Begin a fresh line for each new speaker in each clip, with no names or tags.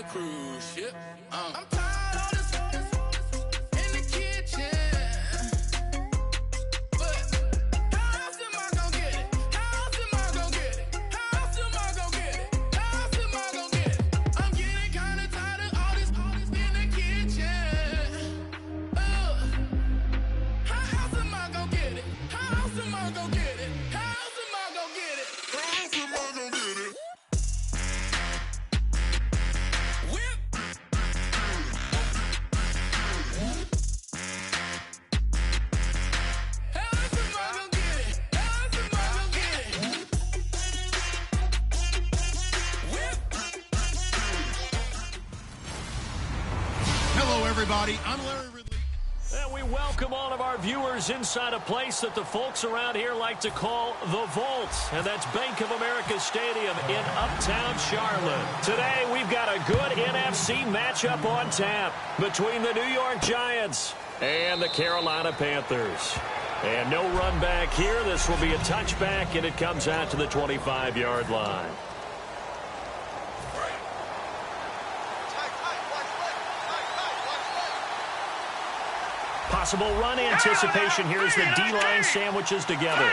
a cruise ship. I'm tired of this in the kitchen. But how else am I gonna get it? How else am I gonna get it? How else am I gonna get it? How else am I gonna get it? I'm getting kinda tired of all this in the kitchen. How else am I gonna get it? How else am I gonna get it? How else am I gonna get it? How else am I gonna get it?
Hello, everybody. I'm Larry Ridley.
And we welcome all of our viewers inside a place that the folks around here like to call the Vault. And that's Bank of America Stadium in Uptown Charlotte. Today, we've got a good NFC matchup on tap between the New York Giants and the Carolina Panthers. And no run back here. This will be a touchback, and it comes out to the 25-yard line. Possible run anticipation here as the D-line sandwiches together.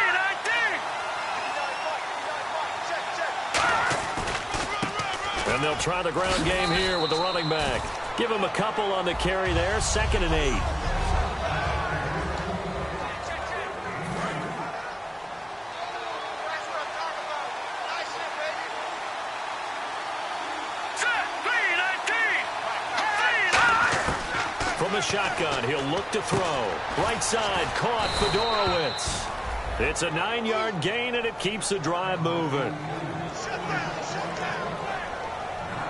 And they'll try the ground game here with the running back. Give him a couple on the carry there. 2nd and 8. From the shotgun, he'll look to throw. Right side, caught Fedorowicz. It's a 9-yard gain, and it keeps the drive moving.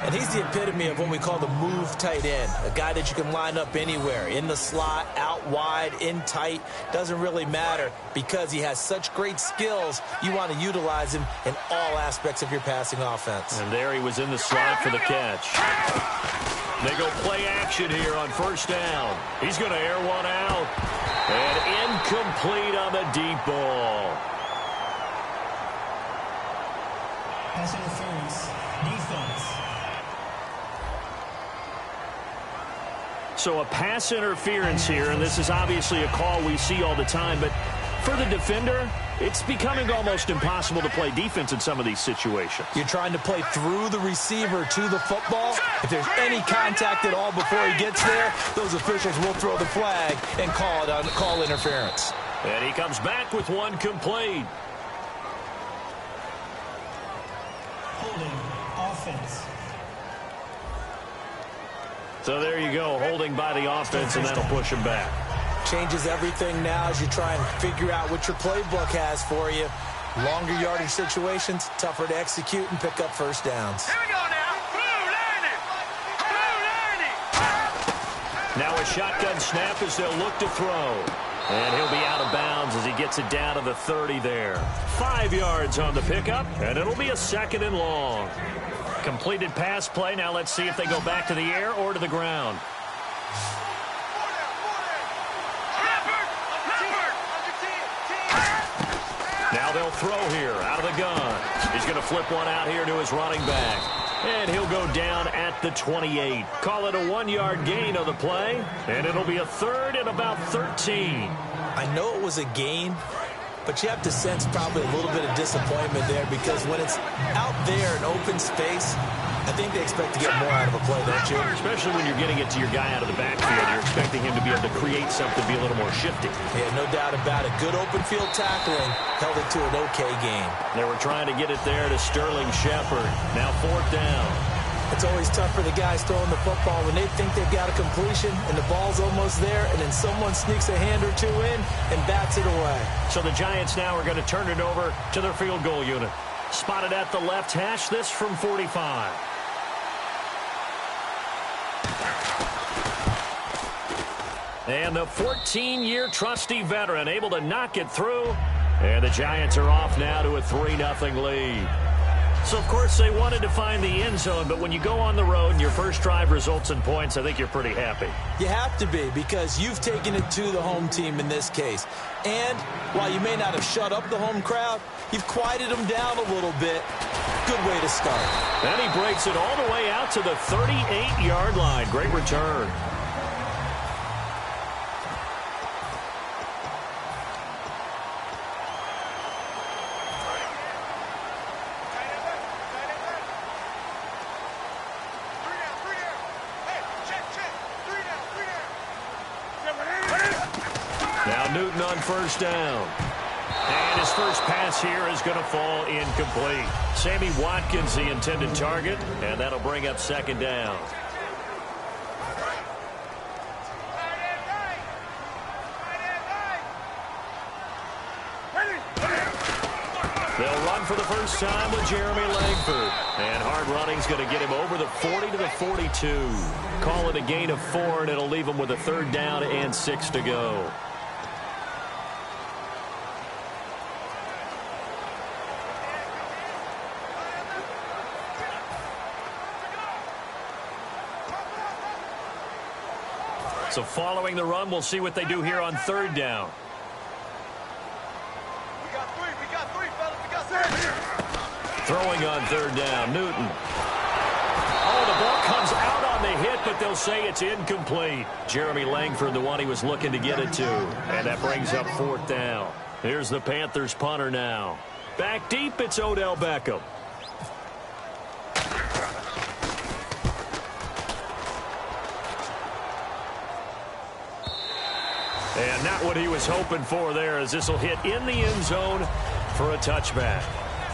And he's the epitome of what we call the move tight end. A guy that you can line up anywhere. In the slot, out wide, in tight. Doesn't really matter because he has such great skills. You want to utilize him in all aspects of your passing offense.
And there he was in the slot for the catch. They go play action here on 1st down. He's going to air one out. And incomplete on the deep ball.
Pass interference. Defense.
So a pass interference here, and this is obviously a call we see all the time, but for the defender, it's becoming almost impossible to play defense in some of these situations.
You're trying to play through the receiver to the football. If there's any contact at all before he gets there, those officials will throw the flag and call interference.
And he comes back with one complete.
Holding offense.
So there you go, holding by the offense, and that'll push him back.
Changes everything now as you try and figure out what your playbook has for you. Longer yardage situations, tougher to execute and pick up 1st downs.
Here we go now.
Now a shotgun snap as they'll look to throw. And he'll be out of bounds as he gets it down to the 30 there. 5 yards on the pickup, and it'll be a 2nd and long. Completed pass play. Now let's see if they go back to the air or to the ground. Now they'll throw here out of the gun. He's going to flip one out here to his running back. And he'll go down at the 28. Call it a 1-yard gain of the play. And it'll be a 3rd and about 13.
I know it was a gain, but you have to sense probably a little bit of disappointment there because when it's out there in open space, I think they expect to get more out of a play, don't you?
Especially when you're getting it to your guy out of the backfield. You're expecting him to be able to create something, be a little more shifty.
Yeah, no doubt about it. Good open field tackling held it to an okay game.
They were trying to get it there to Sterling Shepard. Now 4th down.
It's always tough for the guys throwing the football when they think they've got a completion and the ball's almost there, and then someone sneaks a hand or two in and bats it away.
So the Giants now are going to turn it over to their field goal unit. Spotted at the left hash, this from 45. And the 14-year trusty veteran able to knock it through. And the Giants are off now to a 3-0 lead. So, of course, they wanted to find the end zone, but when you go on the road and your first drive results in points, I think you're pretty happy.
You have to be because you've taken it to the home team in this case. And while you may not have shut up the home crowd, you've quieted them down a little bit. good way to start.
And he breaks it all the way out to the 38-yard line. Great return. Now Newton on first down. And his first pass here is going to fall incomplete. Sammy Watkins, the intended target, and that'll bring up second down. They'll run for the first time with Jeremy Langford. And hard running's going to get him over the 40 to the 42. Call it a gain of 4, and it'll leave him with a third down and 6 to go. So following the run, we'll see what they do here on third down.
We got three, fellas. We got three.
Throwing on third down, Newton. Oh, the ball comes out on the hit, but they'll say it's incomplete. Jeremy Langford, the one he was looking to get it to. And that brings up fourth down. Here's the Panthers punter now. Back deep, it's Odell Beckham. And not what he was hoping for there, as this will hit in the end zone for a touchback.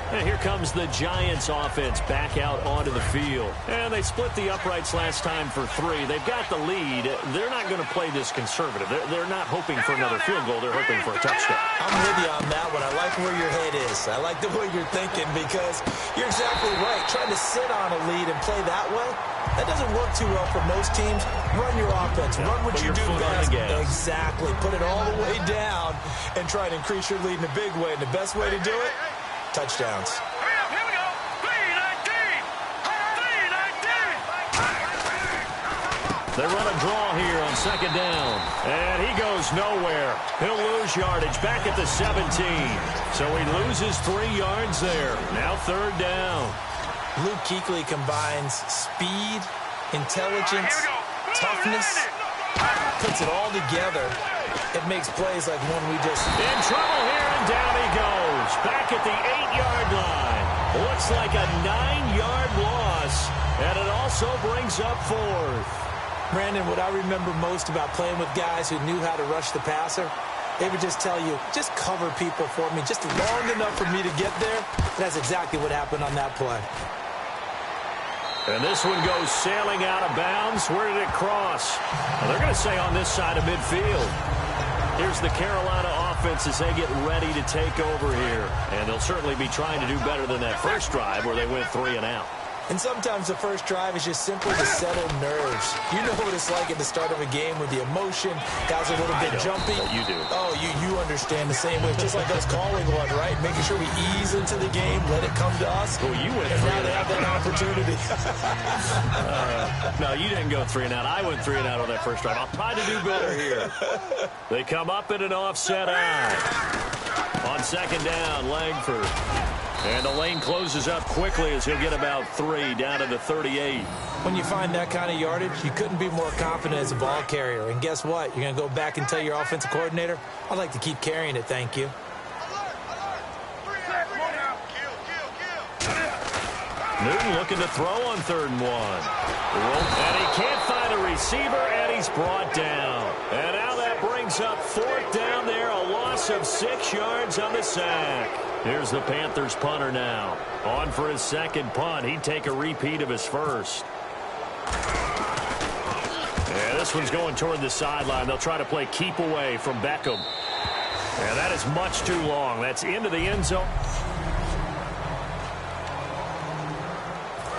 And here comes the Giants offense back out onto the field. And they split the uprights last time for 3. They've got the lead. They're not going to play this conservative. They're not hoping for another field goal. They're hoping for a touchdown.
I'm with you on that one. I like where your head is. I like the way you're thinking, because you're exactly right. Trying to sit on a lead and play that way, that doesn't work too well for most teams. Run your offense. Run what you do best. Exactly. Put it all the way down and try to increase your lead in a big way. And the best way to do it, touchdowns.
Here we go. 3-19.
They run a draw here on second down. And he goes nowhere. He'll lose yardage back at the 17. So he loses 3 yards there. Now third down.
Luke Kuechly combines speed, intelligence, toughness, puts it all together. It makes plays like one we just...
In trouble here, and down he goes. Back at the 8-yard line. Looks like a 9-yard loss, and it also brings up fourth.
Brandon, what I remember most about playing with guys who knew how to rush the passer, they would just tell you, just cover people for me, just long enough for me to get there. That's exactly what happened on that play.
And this one goes sailing out of bounds. Where did it cross? Well, they're going to say on this side of midfield. Here's the Carolina offense as they get ready to take over here. And they'll certainly be trying to do better than that first drive where they went 3 and out.
And sometimes the first drive is just simply to settle nerves. You know what it's like at the start of a game with the emotion. Guys are a little bit jumpy.
You do.
Oh, you understand the same way. Just like us calling one, right? Making sure we ease into the game, let it come to us.
Well, you went
and
3
now
and
they have
out.
that opportunity.
No, you didn't go 3 and out. I went 3 and out on that first drive. I'll try to do better here. They come up in an offset eye. On second down, Langford. And the lane closes up quickly as he'll get about 3 down to the 38.
When you find that kind of yardage, you couldn't be more confident as a ball carrier. And guess what? You're going to go back and tell your offensive coordinator, I'd like to keep carrying it, thank you.
Newton looking to throw on 3rd and 1. And he can't find a receiver, and he's brought down. And now that brings up 4th down there, a loss of 6 yards on the sack. Here's the Panthers punter now. On for his second punt. He'd take a repeat of his first. Yeah, this one's going toward the sideline. They'll try to play keep away from Beckham. And that is much too long. That's into the end zone.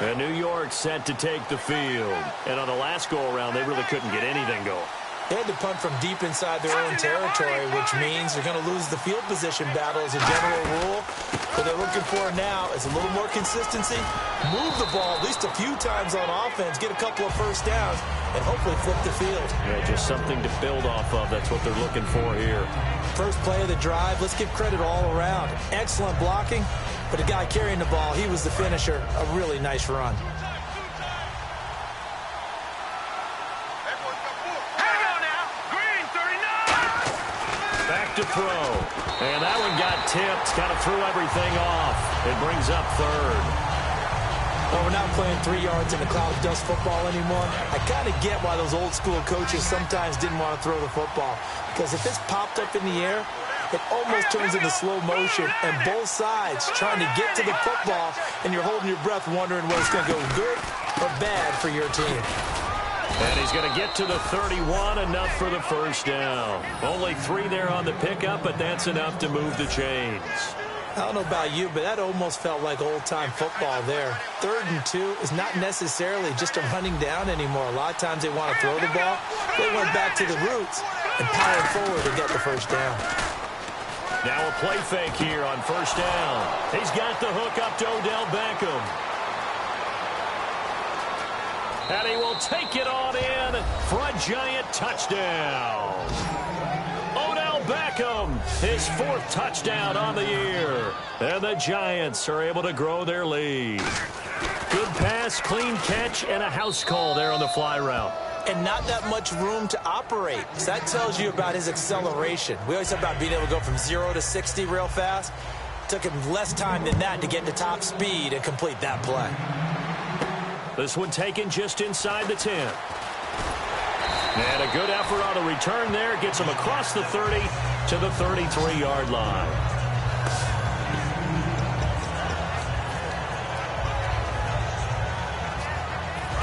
And New York set to take the field. And on the last go-around, they really couldn't get anything going.
They had to punt from deep inside their own territory, which means they're going to lose the field position battle as a general rule. What they're looking for now is a little more consistency, move the ball at least a few times on offense, get a couple of first downs, and hopefully flip the field.
Yeah, just something to build off of. That's what they're looking for here.
First play of the drive, let's give credit all around. Excellent blocking, But the guy carrying the ball, he was the finisher. A really nice run.
Back to throw. And that one got tipped. Kind of threw everything off. It brings up third.
Well, we're not playing 3 yards in the cloud of dust football anymore. I kind of get why those old school coaches sometimes didn't want to throw the football. Because if it's popped up in the air, it almost turns into slow motion, and both sides trying to get to the football, and you're holding your breath wondering whether it's going to go good or bad for your team.
And he's going to get to the 31, enough for the first down. Only 3 there on the pickup, but that's enough to move the chains.
I don't know about you, but that almost felt like old-time football there. 3rd and 2 is not necessarily just a running down anymore. A lot of times they want to throw the ball. They went back to the roots and powered forward to get the first down.
Now a play fake here on first down. He's got the hook up to Odell Beckham. And he will take it on in for a giant touchdown. Odell Beckham, his 4th touchdown on the year. And the Giants are able to grow their lead. Good pass, clean catch, and a house call there on the fly route.
And not that much room to operate. So that tells you about his acceleration. We always talk about being able to go from 0 to 60 real fast. It took him less time than that to get to top speed and complete that play.
This one taken just inside the 10. And a good effort on the return there. Gets him across the 30 to the 33-yard line.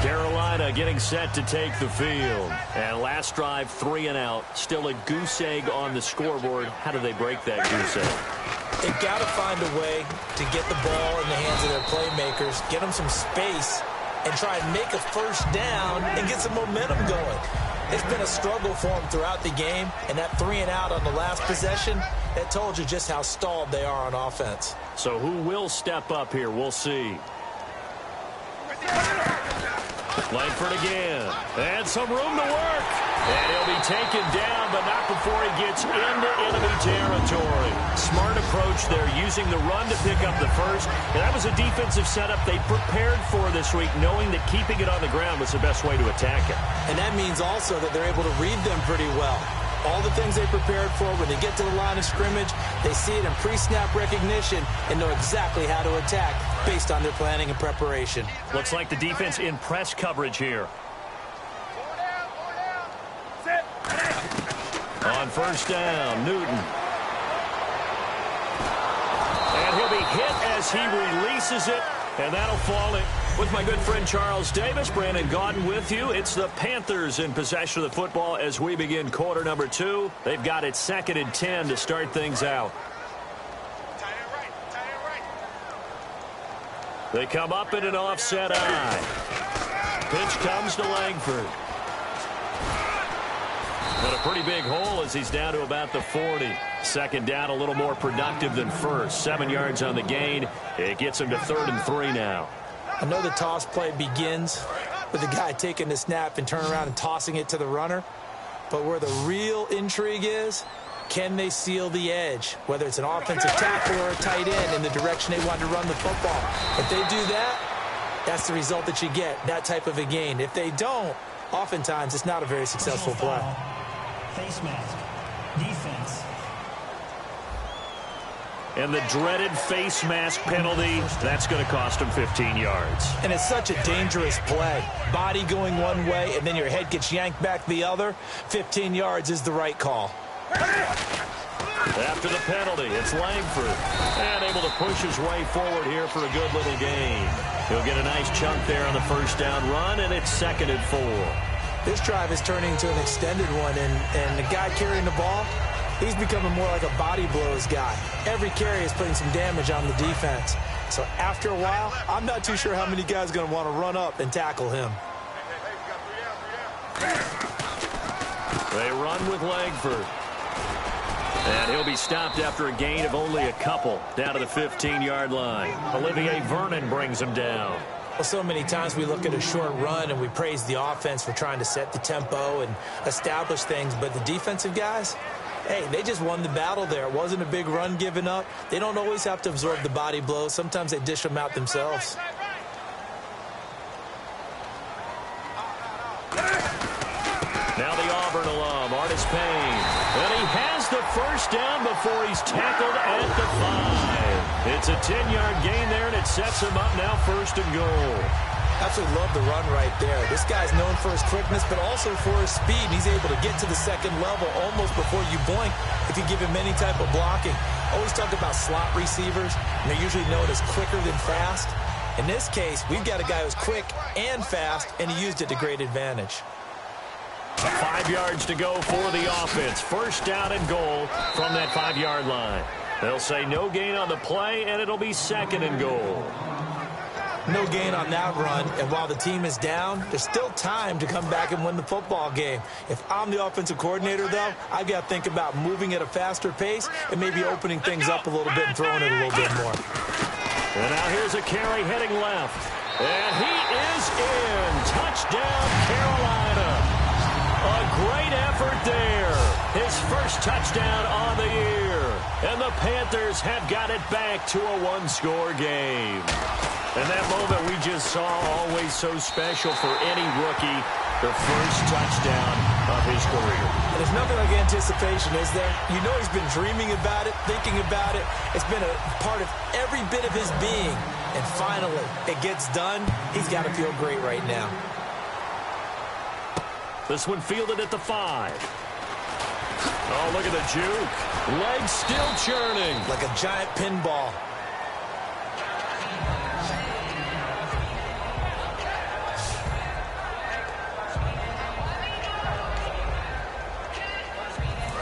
Carolina getting set to take the field. And last drive, 3 and out. Still a goose egg on the scoreboard. How do they break that goose egg?
They've got to find a way to get the ball in the hands of their playmakers, get them some space, and try and make a first down and get some momentum going. It's been a struggle for them throughout the game, and that 3 and out on the last possession, that told you just how stalled they are on offense.
So who will step up here? We'll see. Langford again. And some room to work. And he'll be taken down, but not before he gets into enemy territory. Smart approach there, using the run to pick up the first. And that was a defensive setup they prepared for this week, knowing that keeping it on the ground was the best way to attack it.
And that means also that they're able to read them pretty well. All the things they prepared for, when they get to the line of scrimmage, they see it in pre-snap recognition and know exactly how to attack based on their planning and preparation.
Looks like the defense in press coverage here. On first down, Newton. And he'll be hit as he releases it, and that'll fall in. With my good friend Charles Davis, Brandon Gaudin with you. It's the Panthers in possession of the football as we begin quarter number 2. They've got it 2nd and 10 to start things out. They come up in an offset eye. Pitch comes to Langford. But a pretty big hole as he's down to about the 40. 2nd down, a little more productive than first. 7 yards on the gain. It gets him to 3rd and 3 now.
I know the toss play begins with the guy taking the snap and turning around and tossing it to the runner. But where the real intrigue is, can they seal the edge? Whether it's an offensive tackle or a tight end in the direction they want to run the football. If they do that, that's the result that you get, that type of a gain. If they don't, oftentimes it's not a very successful play.
Face mask. Defense.
And the dreaded face mask penalty, that's going to cost him 15 yards.
And it's such a dangerous play. Body going one way, and then your head gets yanked back the other. 15 yards is the right call.
After the penalty, it's Langford. And able to push his way forward here for a good little gain. He'll get a nice chunk there on the first down run, and it's 2nd and 4.
This drive is turning into an extended one, and the guy carrying the ball, he's becoming more like a body blows guy. Every carry is putting some damage on the defense. So after a while, I'm not too sure how many guys are going to want to run up and tackle him.
They run with Langford. And he'll be stopped after a gain of only a couple down to the 15-yard line. Olivier Vernon brings him down.
Well, so many times we look at a short run and we praise the offense for trying to set the tempo and establish things, but the defensive guys, Hey, they just won the battle there. It wasn't a big run given up. They don't always have to absorb the body blows. Sometimes they dish them out themselves.
Now the Auburn alum, Artis Payne. And he has the first down before he's tackled at the 5. It's a 10-yard gain there, and it sets him up now 1st and goal.
Absolutely love the run right there. This guy's known for his quickness, but also for his speed. And he's able to get to the second level almost before you blink if you give him any type of blocking. Always talk about slot receivers, and they're usually known as quicker than fast. In this case, we've got a guy who's quick and fast, and he used it to great advantage.
5 yards to go for the offense. First down and goal from that 5-yard line. They'll say no gain on the play, and it'll be 2nd and goal.
No gain on that run, and while the team is down, there's still time to come back and win the football game. If I'm the offensive coordinator, though, I've got to think about moving at a faster pace and maybe opening things up a little bit and throwing it a little bit more.
And now here's a carry heading left. And he is in. Touchdown, Carolina. A great effort there. His first touchdown on the year. And the Panthers have got it back to a 1-score game. And that moment we just saw, always so special for any rookie, the first touchdown of his career.
And there's nothing like anticipation, is there? You know he's been dreaming about it, thinking about it. It's been a part of every bit of his being. And finally, it gets done. He's got to feel great right now.
This one fielded at the 5. Oh, look at the juke. Legs still churning.
Like a giant pinball.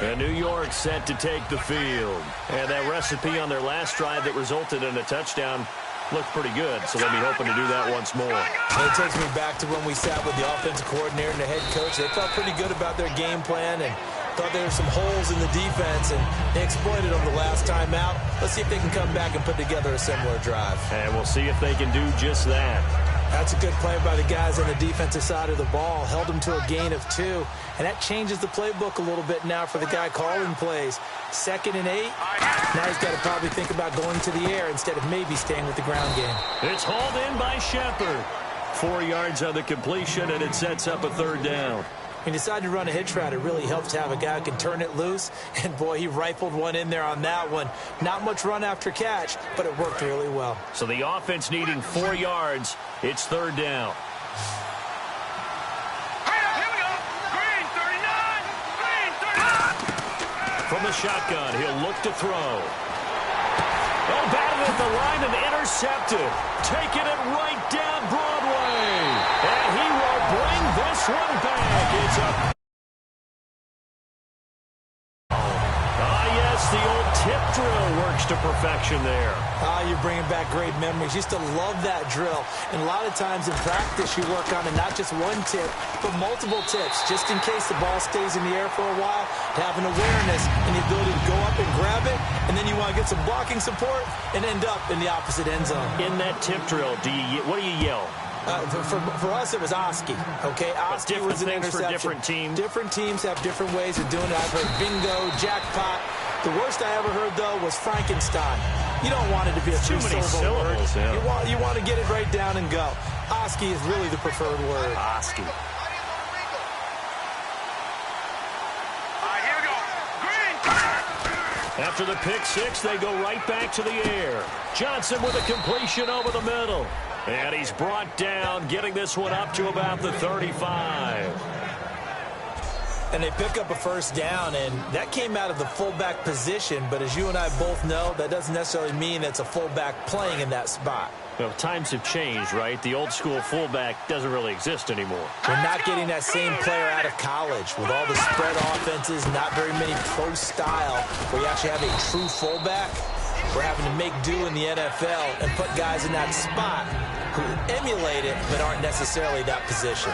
And New York set to take the field. And that recipe on their last drive that resulted in a touchdown looked pretty good, so they'll be hoping to do that once more.
And it takes me back to when we sat with the offensive coordinator and the head coach. They felt pretty good about their game plan and thought there were some holes in the defense, and they exploited them the last time out. Let's see if they can come back and put together a similar drive.
And we'll see if they can do just that.
That's a good play by the guys on the defensive side of the ball. Held them to a gain of 2. And that changes the playbook a little bit now for the guy calling plays. 2nd and 8. Now he's got to probably think about going to the air instead of maybe staying with the ground game.
It's hauled in by Shepard. 4 yards on the completion, and it sets up a 3rd down.
He decided to run a hitch route. It really helps to have a guy who can turn it loose. And, boy, he rifled one in there on that one. Not much run after catch, but it worked really well.
So the offense needing 4 yards. It's 3rd down.
Here we go. Green 39. Green 39.
From the shotgun, he'll look to throw. Oh, batted at the line and intercepted. Taking it right down Broadway. And he will bring this one back. It's up. The old tip drill works to perfection there.
You're bringing back great memories. Used to love that drill. And a lot of times in practice, you work on it, not just one tip, but multiple tips, just in case the ball stays in the air for a while, to have an awareness and the ability to go up and grab it, and then you want to get some blocking support and end up in the opposite end zone.
In that tip drill, what do you yell?
For us, it was Oski. Okay, Oski was an interception.
For different teams.
Different teams have different ways of doing it. I've heard bingo, jackpot. The worst I ever heard, though, was Frankenstein. You don't want it to be a two-syllable word. Yeah. You want to get it right down and go. Oski is really the preferred word.
Oski.
Here we go. Green.
After the pick 6, they go right back to the air. Johnson with a completion over the middle. And he's brought down, getting this one up to about the 35.
And they pick up a first down, and that came out of the fullback position. But as you and I both know, that doesn't necessarily mean it's a fullback playing in that spot.
Well, times have changed, right? The old school fullback doesn't really exist anymore.
We're not getting that same player out of college with all the spread offenses, not very many pro style, where you actually have a true fullback. We're having to make do in the NFL and put guys in that spot who emulate it but aren't necessarily that position.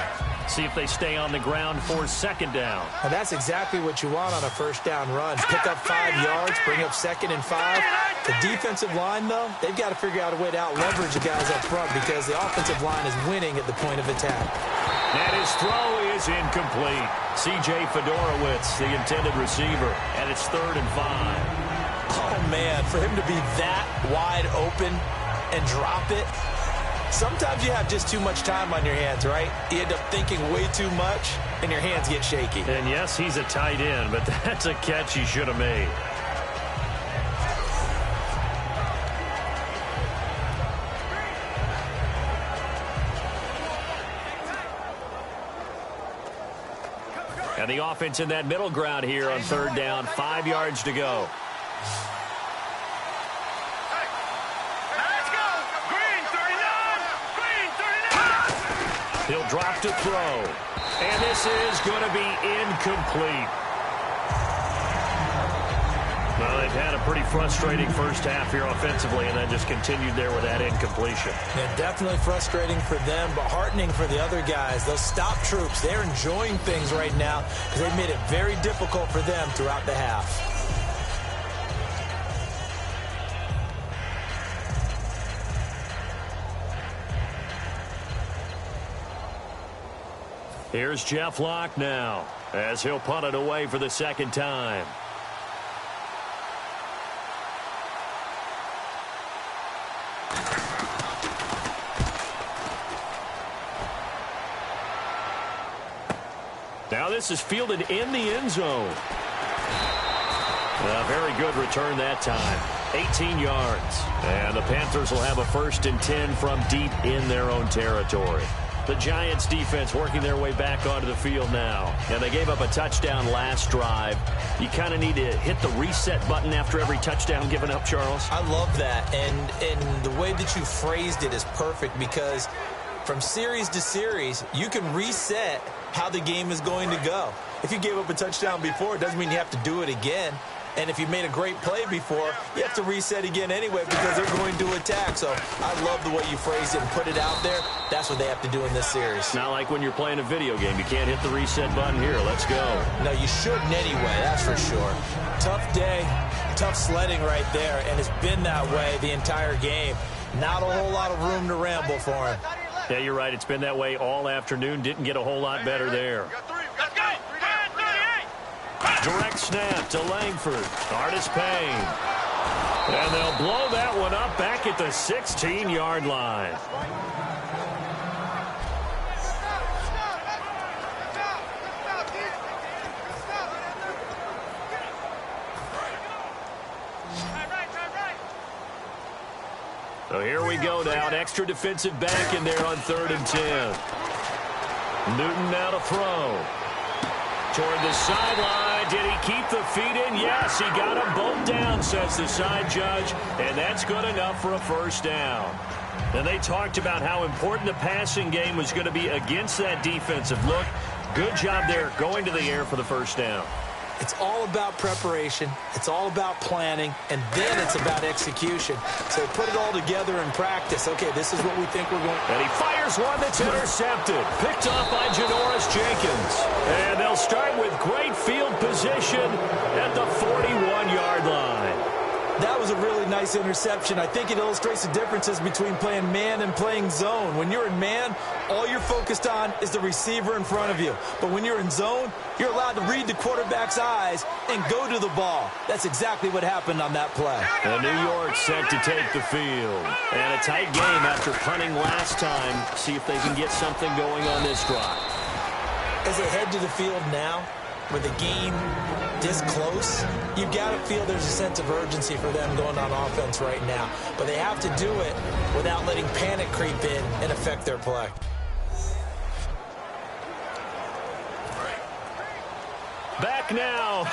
See if they stay on the ground for 2nd down.
And that's exactly what you want on a first down run. Pick up 5 yards, bring up 2nd and 5. The defensive line, though, they've got to figure out a way to out-leverage the guys up front because the offensive line is winning at the point of attack.
And his throw is incomplete. C.J. Fedorowicz, the intended receiver, and it's 3rd and 5.
Oh, man, for him to be that wide open and drop it. Sometimes you have just too much time on your hands, right? You end up thinking way too much, and your hands get shaky.
And yes, he's a tight end, but that's a catch he should have made. And the offense in that middle ground here on 3rd down, 5 yards to go. He'll drop to throw. And this is going to be incomplete. Well, they've had a pretty frustrating first half here offensively, and then just continued there with that incompletion.
Yeah, definitely frustrating for them, but heartening for the other guys. Those stop troops, they're enjoying things right now because they've made it very difficult for them throughout the half.
Here's Jeff Locke now as he'll punt it away for the 2nd time. Now this is fielded in the end zone. A very good return that time. 18 yards. And the Panthers will have a 1st and 10 from deep in their own territory. The Giants defense working their way back onto the field now. And they gave up a touchdown last drive. You kind of need to hit the reset button after every touchdown given up, Charles.
I love that. And the way that you phrased it is perfect because from series to series, you can reset how the game is going to go. If you gave up a touchdown before, it doesn't mean you have to do it again. And if you made a great play before, you have to reset again anyway because they're going to attack. So I love the way you phrased it and put it out there. That's what they have to do in this series.
Not like when you're playing a video game. You can't hit the reset button here. Let's go.
No, you shouldn't anyway, that's for sure. Tough day, tough sledding right there, and it's been that way the entire game. Not a whole lot of room to ramble for him.
Yeah, you're right. It's been that way all afternoon. Didn't get a whole lot better there. Direct snap to Langford. Artis Payne. And they'll blow that one up back at the 16-yard line. So here we go now. An extra defensive back in there on 3rd and 10. Newton now to throw. Toward the sideline. Did he keep the feet in? Yes, he got them both down, says the side judge. And that's good enough for a 1st down. And they talked about how important the passing game was going to be against that defensive look. Good job there going to the air for the 1st down.
It's all about preparation. It's all about planning. And then it's about execution. So put it all together in practice. Okay, this is what we think we're going.
And he fires one that's intercepted. Picked off by Janoris Jenkins. And they'll start with great field position at the 41-yard line.
That was a really nice interception. I think it illustrates the differences between playing man and playing zone. When you're in man, all you're focused on is the receiver in front of you. But when you're in zone, you're allowed to read the quarterback's eyes and go to the ball. That's exactly what happened on that play.
And New York set to take the field. And a tight game after punting last time. See if they can get something going on this drive.
As they head to the field now, with the game this close, you've got to feel there's a sense of urgency for them going on offense right now. But they have to do it without letting panic creep in and affect their play.
Back now.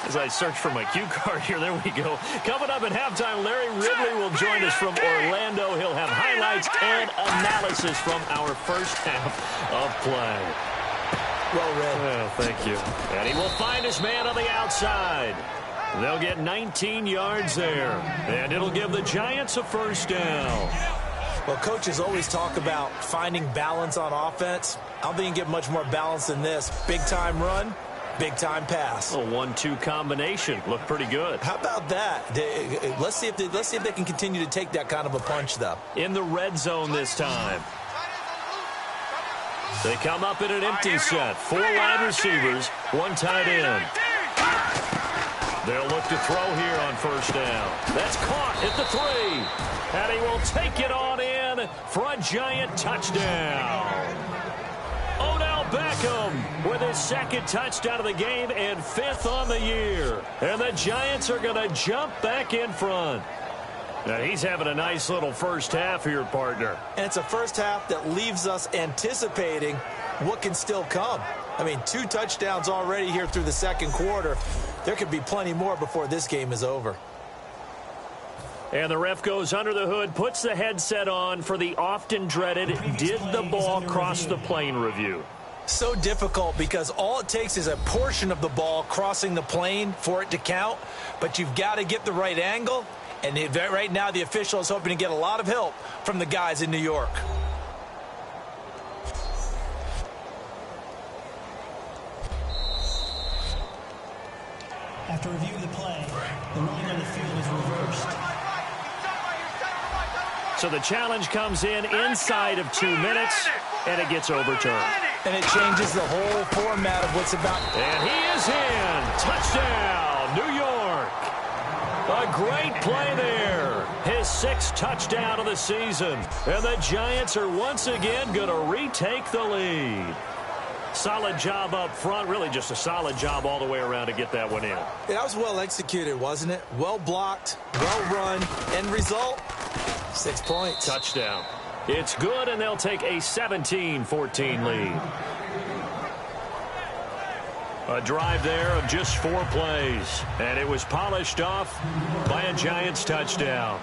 As I search for my cue card here, there we go. Coming up at halftime, Larry Ridley will join us from Orlando. He'll have highlights and analysis from our first half of play.
Well read.
Well, thank you. And he will find his man on the outside. They'll get 19 yards there. And it'll give the Giants a 1st down.
Well, coaches always talk about finding balance on offense. I don't think you can get much more balance than this. Big-time run, big-time pass.
A 1-2 combination. Looked pretty good.
How about that? Let's see if they can continue to take that kind of a punch, though.
In the red zone this time. They come up in an empty set. 4 wide receivers, 1 tight end. They'll look to throw here on first down. That's caught at the 3. And he will take it on in for a giant touchdown. Odell Beckham with his 2nd touchdown of the game and 5th on the year. And the Giants are going to jump back in front. Now he's having a nice little first half here, partner.
And it's a first half that leaves us anticipating what can still come. I mean, 2 touchdowns already here through the 2nd quarter. There could be plenty more before this game is over.
And the ref goes under the hood, puts the headset on for the often dreaded did the ball cross the plane review.
So difficult because all it takes is a portion of the ball crossing the plane for it to count. But you've got to get the right angle. And right now the official is hoping to get a lot of help from the guys in New York.
After review of the play, the ruling on the field is reversed.
So the challenge comes in inside of 2 minutes, and it gets overturned.
And it changes the whole format of what's about.
And he is in. Touchdown, New York. A great play there. His 6th touchdown of the season. And the Giants are once again going to retake the lead. Solid job up front. Really just a solid job all the way around to get that one in.
Yeah, that was well executed, wasn't it? Well blocked, well run. End result, 6 points.
Touchdown. It's good, and they'll take a 17-14 lead. A drive there of just 4 plays, and it was polished off by a Giants touchdown.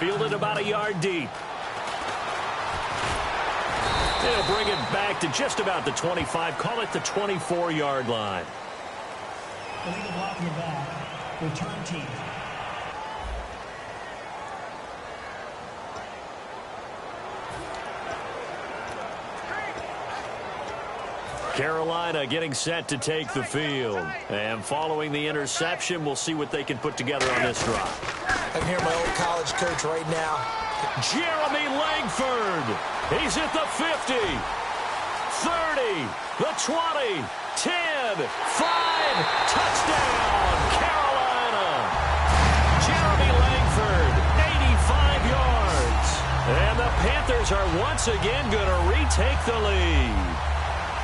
Fielded about a yard deep. They'll bring it back to just about the 25, call it the 24-yard line.
Illegal block in the back. Return team.
Carolina getting set to take the field. And following the interception, we'll see what they can put together on this drive.
I can hear my old college coach right now.
Jeremy Langford. He's at the 50, 30, the 20, 10, 5, touchdown, Carolina. Jeremy Langford, 85 yards. And the Panthers are once again going to retake the lead.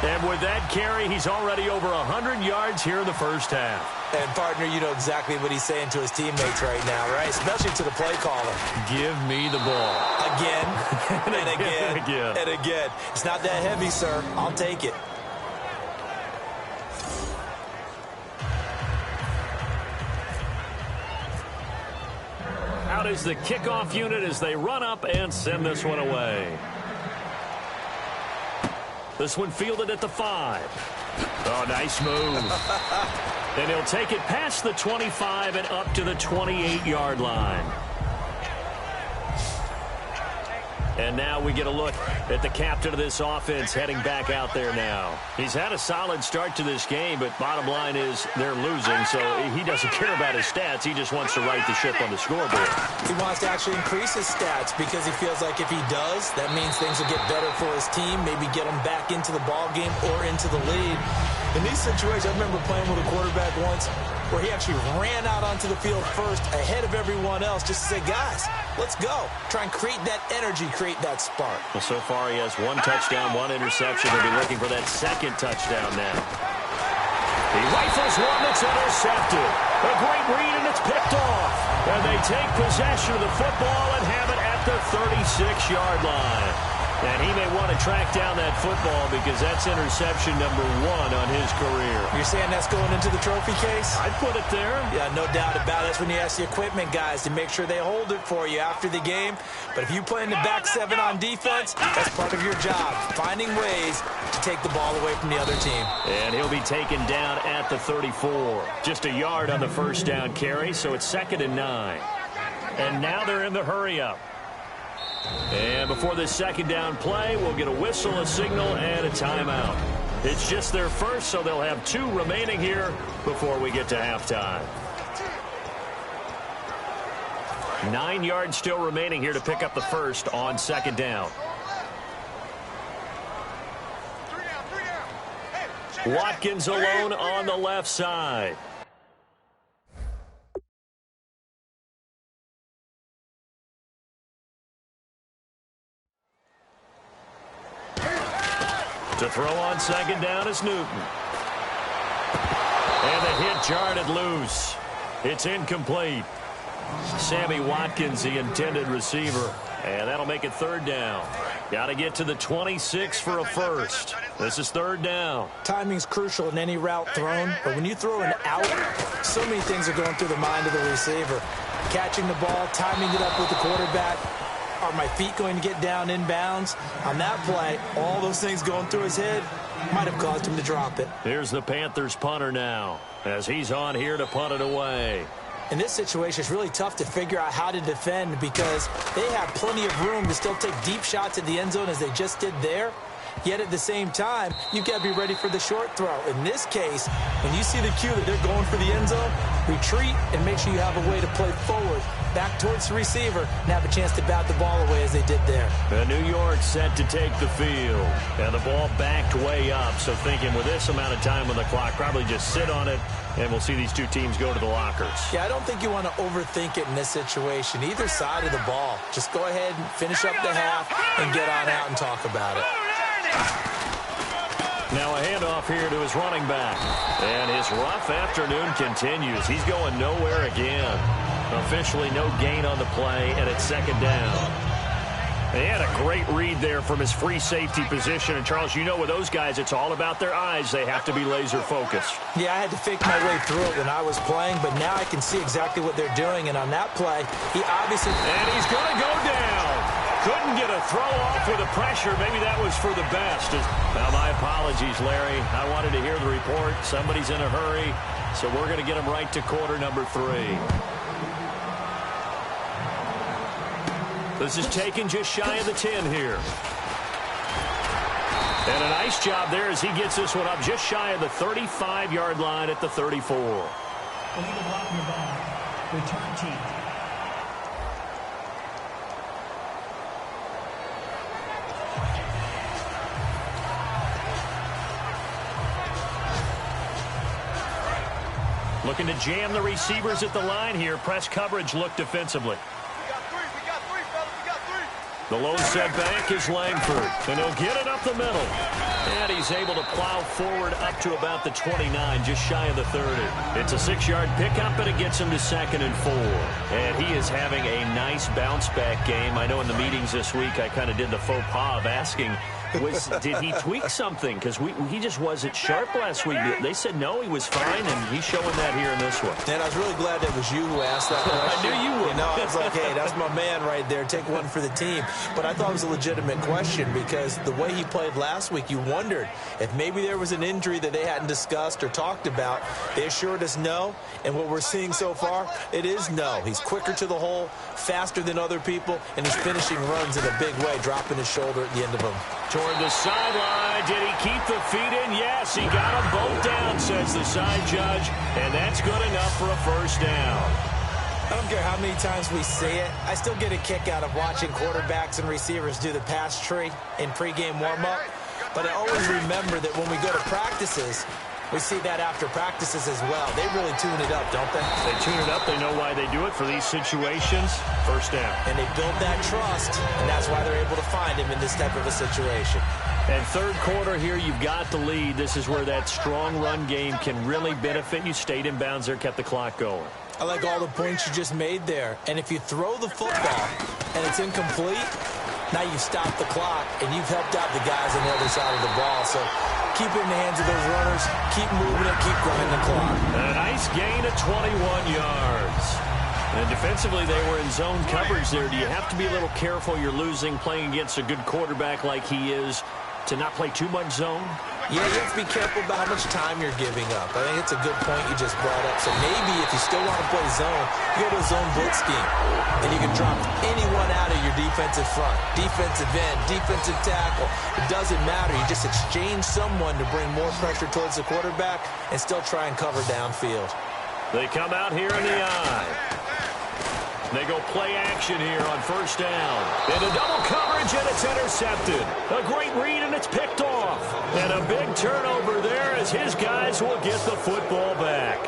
And with that carry, he's already over 100 yards here in the first half.
And, partner, you know exactly what he's saying to his teammates right now, right? Especially to the play caller.
Give me the ball.
Again, and again,
and again.
and again. It's not that heavy, sir. I'll take it.
Out is the kickoff unit as they run up and send this one away. This one fielded at the 5. Oh, nice move. And he'll take it past the 25 and up to the 28-yard line. And now we get a look at the captain of this offense heading back out there now. He's had a solid start to this game, but bottom line is they're losing, so he doesn't care about his stats. He just wants to right the ship on the scoreboard.
He wants to actually increase his stats because he feels like if he does, that means things will get better for his team, maybe get him back into the ball game or into the lead. In these situations, I remember playing with a quarterback once where he actually ran out onto the field first ahead of everyone else just to say, guys, let's go. Try and create that energy, create that spark.
Well, so far he has 1 touchdown, 1 interception. They'll be looking for that 2nd touchdown now. He rifles one that's intercepted. A great read, and it's picked off. And they take possession of the football and have it at the 36-yard line. And he may want to track down that football because that's interception number 1 on his career.
You're saying that's going into the trophy case?
I'd put it there.
Yeah, no doubt about it. That's when you ask the equipment guys to make sure they hold it for you after the game. But if you play in the back 7 on defense, that's part of your job, finding ways to take the ball away from the other team.
And he'll be taken down at the 34. Just a yard on the first down carry, so it's 2nd and 9. And now they're in the hurry-up. And before this 2nd down play, we'll get a whistle, a signal, and a timeout. It's just their first, so they'll have 2 remaining here before we get to halftime. 9 yards still remaining here to pick up the first on 2nd down. Watkins alone on the left side. To throw on second down is Newton. And the hit jarred it loose. It's incomplete. Sammy Watkins, the intended receiver. And that'll make it third down. Got to get to the 26 for a first. This is third down.
Timing's crucial in any route thrown, but when you throw an out, so many things are going through the mind of the receiver. Catching the ball, timing it up with the quarterback. Are my feet going to get down inbounds? On that play, all those things going through his head might have caused him to drop it.
Here's the Panthers punter now, as he's on here to punt it away.
In this situation, it's really tough to figure out how to defend because they have plenty of room to still take deep shots at the end zone as they just did there. Yet at the same time, you've got to be ready for the short throw. In this case, when you see the cue that they're going for the end zone, retreat and make sure you have a way to play forward, back towards the receiver, and have a chance to bat the ball away as they did there.
And New York set to take the field. And the ball backed way up. So thinking with this amount of time on the clock, probably just sit on it, and we'll see these two teams go to the lockers.
Yeah, I don't think you want to overthink it in this situation. Either side of the ball. Just go ahead and finish up the half and get on out and talk about it.
Now a handoff here to his running back. And his rough afternoon continues. He's going nowhere again. Officially no gain on the play, and it's second down. They had a great read there from his free safety position. And, Charles, you know with those guys, it's all about their eyes. They have to be laser-focused.
Yeah, I had to fake my way through it when I was playing, but now I can see exactly what they're doing. And on that play, he obviously...
And he's going to go down. Couldn't get a throw off with the pressure. Maybe that was for the best. Now, my apologies, Larry. I wanted to hear the report. Somebody's in a hurry, so we're going to get him right to quarter number 3. This is taken just shy of the 10 here. And a nice job there as he gets this one up just shy of the 35-yard line at the 34.
Illegal block in the back. Return team.
Looking to jam the receivers at the line here. Press coverage look defensively. The low set back is Langford, and he'll get it up the middle. And he's able to plow forward up to about the 29, just shy of the 30. It's a 6-yard pickup, and it gets him to 2nd and 4. And he is having a nice bounce-back game. I know in the meetings this week I kind of did the faux pas of asking, did he tweak something? Because he just wasn't sharp last week. They said no, he was fine, and he's showing that here in this one.
And I was really glad that was you who asked that question.
I knew you would.
You know, I was like, hey, that's my man right there. Take one for the team. But I thought it was a legitimate question because the way he played last week, you wondered if maybe there was an injury that they hadn't discussed or talked about. They assured us no, and what we're seeing so far, it is no. He's quicker to the hole, faster than other people, and he's finishing runs in a big way, dropping his shoulder at the end of them.
Toward the sideline. Did he keep the feet in? Yes, he got them both down, says the side judge, and that's good enough for a first down.
I don't care how many times we see it. I still get a kick out of watching quarterbacks and receivers do the pass tree in pregame warm-up. But I always remember that when we go to practices, we see that after practices as well. They really tune it up, don't they?
They tune it up. They know why they do it for these situations. First down.
And they build that trust, and that's why they're able to find him in this type of a situation.
And third quarter here, you've got the lead. This is where that strong run game can really benefit you. Stayed in bounds there, kept the clock going.
I like all the points you just made there. And if you throw the football and it's incomplete, now you've stopped the clock and you've helped out the guys on the other side of the ball. So keep it in the hands of those runners. Keep moving it. Keep grinding the clock.
A nice gain of 21 yards. And defensively, they were in zone coverage there. Do you have to be a little careful? You're losing playing against a good quarterback like he is to not play too much zone?
Yeah, you have to be careful about how much time you're giving up. I think it's a good point you just brought up. So maybe if you still want to play zone, you go to a zone blitz scheme. And you can drop anyone out of your defensive front. Defensive end, defensive tackle. It doesn't matter. You just exchange someone to bring more pressure towards the quarterback and still try and cover downfield.
They come out here in the eye. They go play action here on first down. Into double coverage, and it's intercepted. A great read, and it's picked off. And a big turnover there as his guys will get the football back.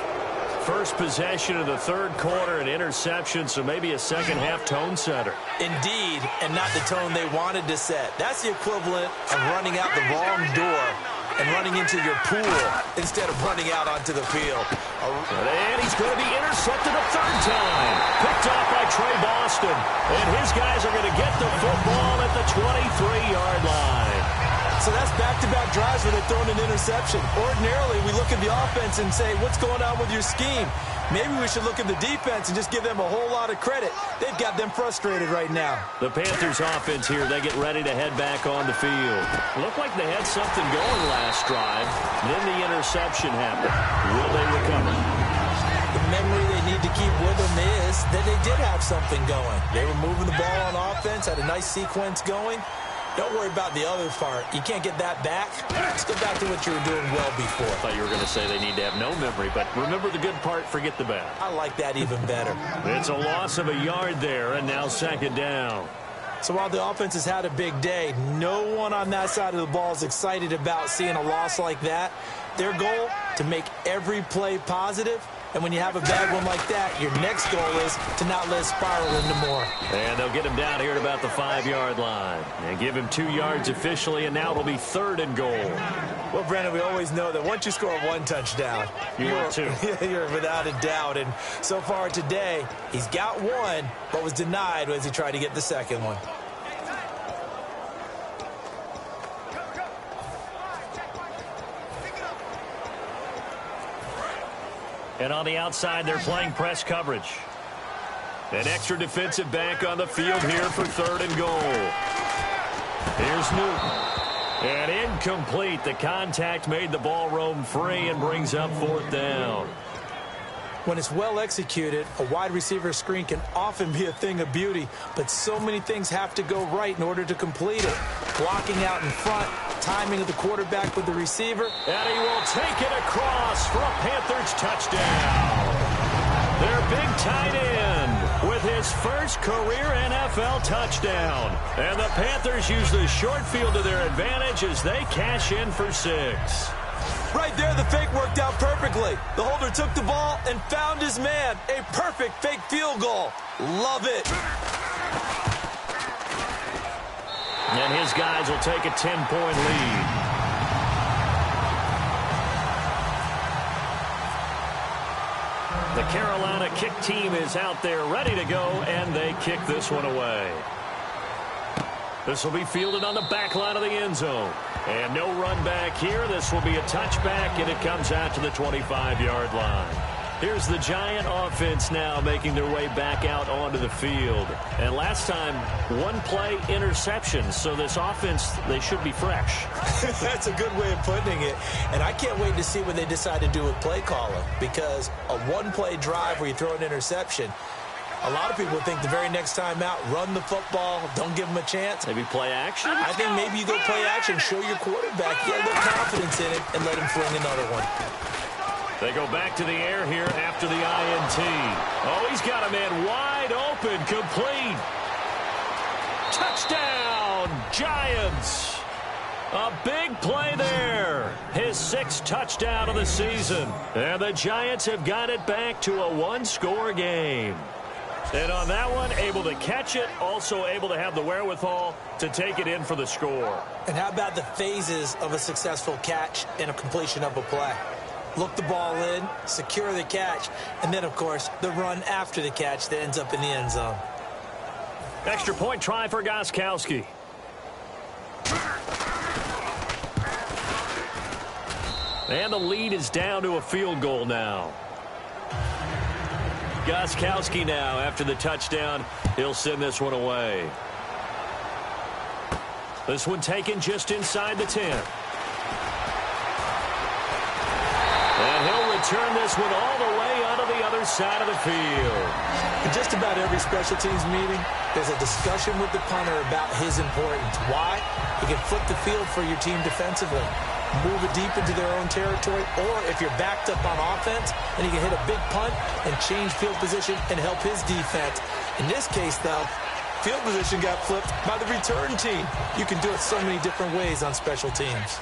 First possession of the third quarter, an interception, so maybe a second-half tone setter.
Indeed, and not the tone they wanted to set. That's the equivalent of running out the wrong door and running into your pool instead of running out onto the field.
And he's going to be intercepted a third time. Picked off by Trey Boston. And his guys are going to get the football at the 23-yard line.
So that's back-to-back drives where they're throwing an interception. Ordinarily, we look at the offense and say, what's going on with your scheme? Maybe we should look at the defense and just give them a whole lot of credit. They've got them frustrated right now.
The Panthers offense here, they get ready to head back on the field. Looked like they had something going last drive. Then the interception happened. Will they recover?
The memory they need to keep with them is that they did have something going. They were moving the ball on offense, had a nice sequence going. Don't worry about the other part. You can't get that back. Let's go back to what you were doing well before.
I thought you were going to say they need to have no memory, but remember the good part, forget the bad.
I like that even better.
It's a loss of a yard there, and now second down.
So while the offense has had a big day, no one on that side of the ball is excited about seeing a loss like that. Their goal, to make every play positive. And when you have a bad one like that, your next goal is to not let it spiral into more.
And they'll get him down here at about the 5-yard line. And give him 2 yards officially, and now it'll be third and goal.
Well, Brandon, we always know that once you score one touchdown,
you're two.
You're without a doubt. And so far today, he's got one, but was denied as he tried to get the second one.
And on the outside, they're playing press coverage. An extra defensive back on the field here for third and goal. Here's Newton. And incomplete. The contact made the ball roam free and brings up fourth down.
When it's well executed, a wide receiver screen can often be a thing of beauty, but so many things have to go right in order to complete it. Blocking out in front, timing of the quarterback with the receiver.
And he will take it across for a Panthers touchdown. Their big tight end with his first career NFL touchdown. And the Panthers use the short field to their advantage as they cash in for 6.
Right there, the fake worked out perfectly. The holder took the ball and found his man. A perfect fake field goal. Love it.
And his guys will take a 10-point lead. The Carolina kick team is out there ready to go, and they kick this one away. This will be fielded on the back line of the end zone. And no run back here. This will be a touchback, and it comes out to the 25-yard line. Here's the Giant offense now making their way back out onto the field. And last time, one play interception. So this offense, they should be fresh.
That's a good way of putting it. And I can't wait to see what they decide to do with play calling. Because a one-play drive where you throw an interception, a lot of people think the very next time out, run the football, don't give them a chance.
Maybe play action?
I think maybe you go play action, show your quarterback, get a little confidence in it, and let him fling another one.
They go back to the air here after the INT. Oh, he's got a man wide open, complete. Touchdown, Giants. A big play there. His 6th touchdown of the season. And the Giants have got it back to a one-score game. And on that one, able to catch it, also able to have the wherewithal to take it in for the score.
And how about the phases of a successful catch and a completion of a play? Look the ball in, secure the catch, and then, of course, the run after the catch that ends up in the end zone.
Extra point try for Gostkowski. And the lead is down to a field goal now. Gostkowski now, after the touchdown, he'll send this one away. This one taken just inside the 10. And he'll return this one all the way onto the other side of the field.
In just about every special teams meeting, there's a discussion with the punter about his importance. Why? He can flip the field for your team defensively, move it deep into their own territory, or if you're backed up on offense, then he can hit a big punt and change field position and help his defense. In this case, though, field position got flipped by the return team. You can do it so many different ways on special teams.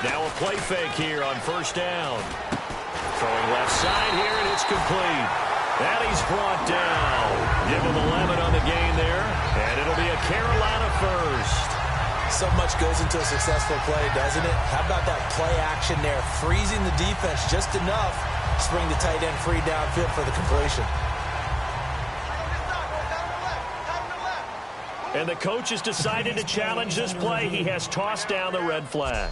Now a play fake here on first down. Throwing left side here, and it's complete. And he's brought down. Give him 11 on the gain there, and it'll be a Carolina first.
So much goes into a successful play, doesn't it? How about that play action there, freezing the defense just enough to bring the tight end free downfield for the completion.
And the coach has decided to challenge this play. He has tossed down the red flag.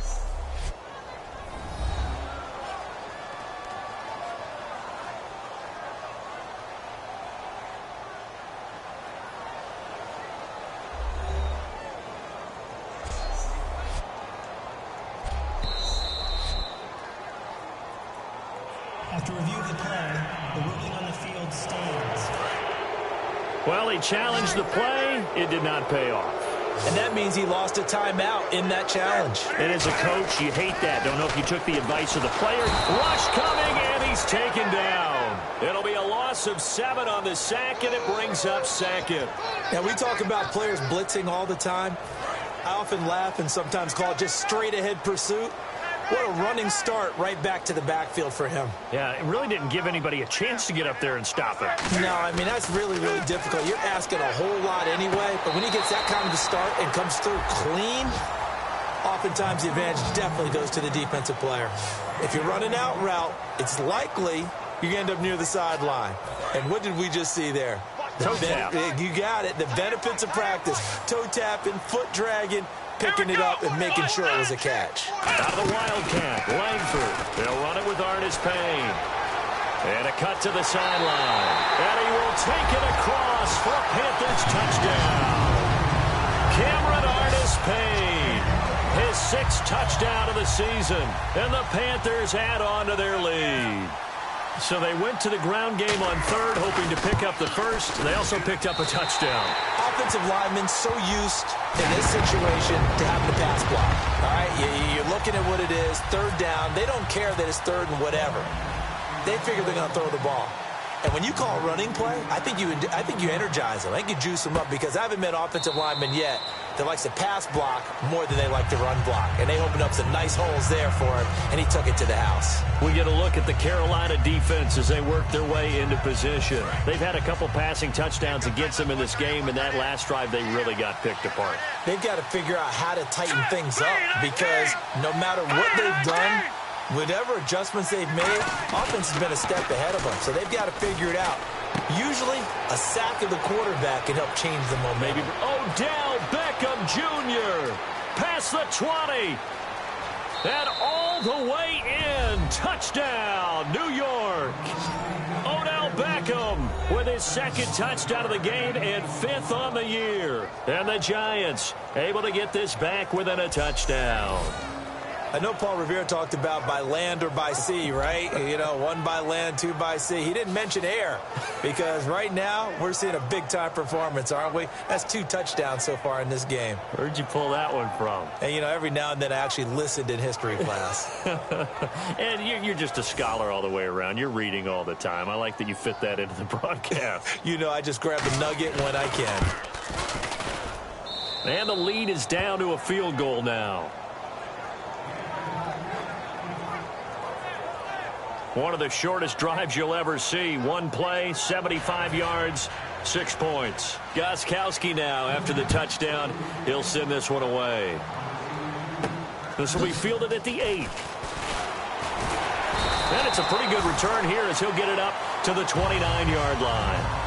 After review of the play, the ruling on the field stands.
Well, he challenged the play. It did not pay off.
And that means he lost a timeout in that challenge.
And as a coach, you hate that. Don't know if you took the advice of the player. Rush coming, and he's taken down. It'll be a loss of 7 on the sack, and it brings up second.
Now, we talk about players blitzing all the time. I often laugh and sometimes call it just straight-ahead pursuit. What a running start right back to the backfield for him.
Yeah, it really didn't give anybody a chance to get up there and stop it.
No, I mean, that's really, really difficult. You're asking a whole lot anyway, but when he gets that kind of a start and comes through clean, oftentimes the advantage definitely goes to the defensive player. If you're running out route, it's likely you end up near the sideline. And what did we just see there?
Toe tap.
You got it. The benefits of practice. Toe tapping, foot dragging, picking it up and making sure it was a catch.
Out of the Wildcat, Langford. They'll run it with Artis Payne. And a cut to the sideline. And he will take it across for Panthers touchdown. Cameron Artis Payne. His 6th touchdown of the season. And the Panthers add on to their lead. So they went to the ground game on third, hoping to pick up the first. They also picked up a touchdown.
Offensive linemen so used in this situation to having to pass block. All right, you're looking at what it is, third down. They don't care that it's third and whatever. They figure they're going to throw the ball. And when you call a running play, I think you energize them. I think you juice them up because I haven't met offensive linemen yet that likes to pass block more than they like to run block. And they opened up some nice holes there for him, and he took it to the house.
We get a look at the Carolina defense as they work their way into position. They've had a couple passing touchdowns against them in this game, and that last drive they really got picked apart.
They've got to figure out how to tighten things up because no matter what they've done, whatever adjustments they've made, offense has been a step ahead of them, so they've got to figure it out. Usually, a sack of the quarterback can help change the momentum.
Maybe Odell Beckham Jr. past the 20. And all the way in. Touchdown, New York. Odell Beckham with his 2nd touchdown of the game and 5th on the year. And the Giants able to get this back within a touchdown.
I know Paul Revere talked about by land or by sea, right? You know, 1 by land, 2 by sea. He didn't mention air because right now we're seeing a big-time performance, aren't we? That's 2 touchdowns so far in this game.
Where'd you pull that one from?
And, you know, every now and then I actually listened in history class.
And you're just a scholar all the way around. You're reading all the time. I like that you fit that into the broadcast.
You know, I just grab a nugget when I can.
And the lead is down to a field goal now. One of the shortest drives you'll ever see. 1 play, 75 yards, 6 points. Gostkowski now after the touchdown. He'll send this one away. This will be fielded at the 8. And it's a pretty good return here as he'll get it up to the 29-yard line.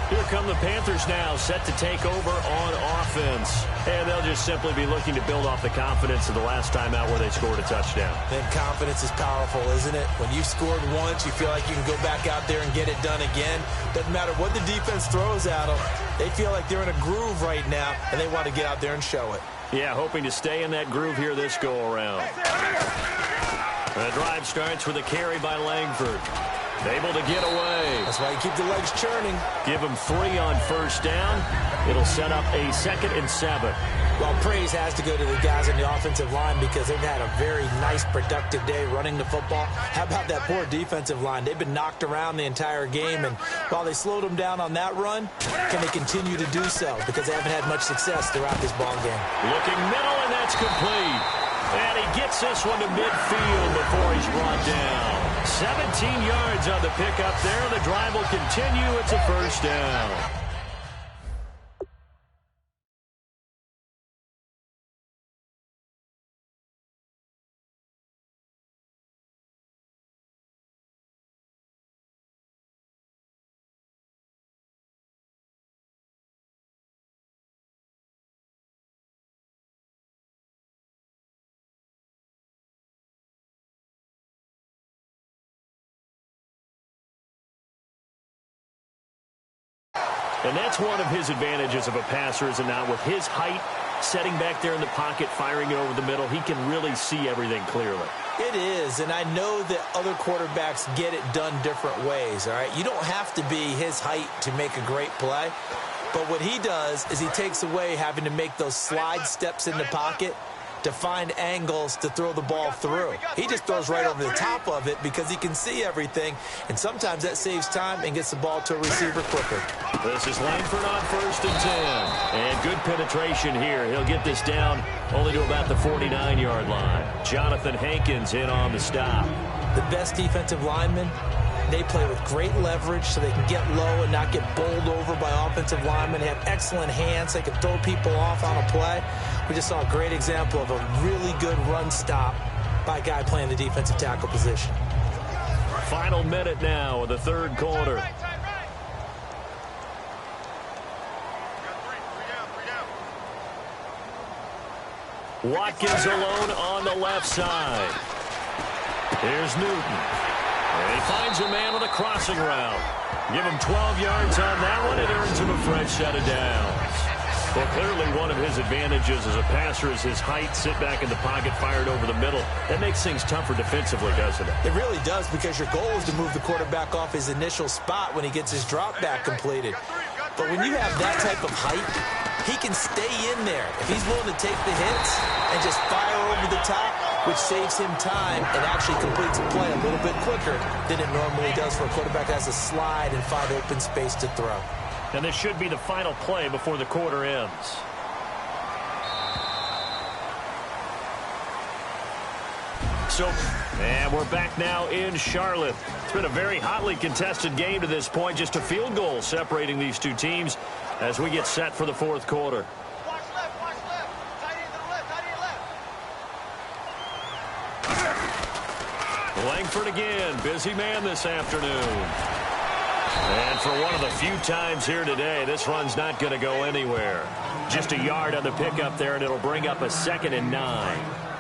Here come the Panthers now, set to take over on offense. And they'll just simply be looking to build off the confidence of the last time out where they scored a touchdown.
Then confidence is powerful, isn't it? When you've scored once, you feel like you can go back out there and get it done again. Doesn't matter what the defense throws at them. They feel like they're in a groove right now, and they want to get out there and show it.
Yeah, hoping to stay in that groove here this go-around. The drive starts with a carry by Langford. Able to get away.
That's why you keep the legs churning.
Give him 3 on first down. It'll set up a 2nd and 7.
Well, praise has to go to the guys on the offensive line because they've had a very nice, productive day running the football. How about that poor defensive line? They've been knocked around the entire game, and while they slowed them down on that run, can they continue to do so? Because they haven't had much success throughout this ball game.
Looking middle, and that's complete. And he gets this one to midfield before he's brought down. 17 yards on the pickup there. The drive will continue. It's a first down. And that's one of his advantages of a passer, is it not? With his height, setting back there in the pocket, firing it over the middle, he can really see everything clearly.
It is, and I know that other quarterbacks get it done different ways, all right? You don't have to be his height to make a great play, but what he does is he takes away having to make those slide steps in the pocket to find angles to throw the ball through. He just throws right over the top of it because he can see everything, and sometimes that saves time and gets the ball to a receiver quicker.
This is Langford on 1st and 10. And good penetration here. He'll get this down only to about the 49-yard line. Jonathan Hankins in on the stop.
The best defensive linemen, they play with great leverage so they can get low and not get bowled over by offensive linemen. They have excellent hands. They can throw people off on a play. We just saw a great example of a really good run stop by a guy playing the defensive tackle position.
Final minute now of the 3rd quarter. Watkins alone on the left side. Here's Newton. And he finds a man on the crossing route. Give him 12 yards on that one. It earns him a fresh set of downs. Well, clearly one of his advantages as a passer is his height. Sit back in the pocket, fired over the middle. That makes things tougher defensively, doesn't it?
It really does, because your goal is to move the quarterback off his initial spot when he gets his drop back completed. But when you have that type of height, he can stay in there. If he's willing to take the hits and just fire over the top, which saves him time and actually completes a play a little bit quicker than it normally does for a quarterback that has to slide and find open space to throw.
And this should be the final play before the quarter ends. And we're back now in Charlotte. It's been a very hotly contested game to this point. Just a field goal separating these two teams as we get set for the 4th quarter.
Watch left, watch left. Tight end to the left, tight end left.
Langford again, busy man this afternoon. And for one of the few times here today, this run's not going to go anywhere. Just a yard on the pickup there, and it'll bring up a 2nd and 9.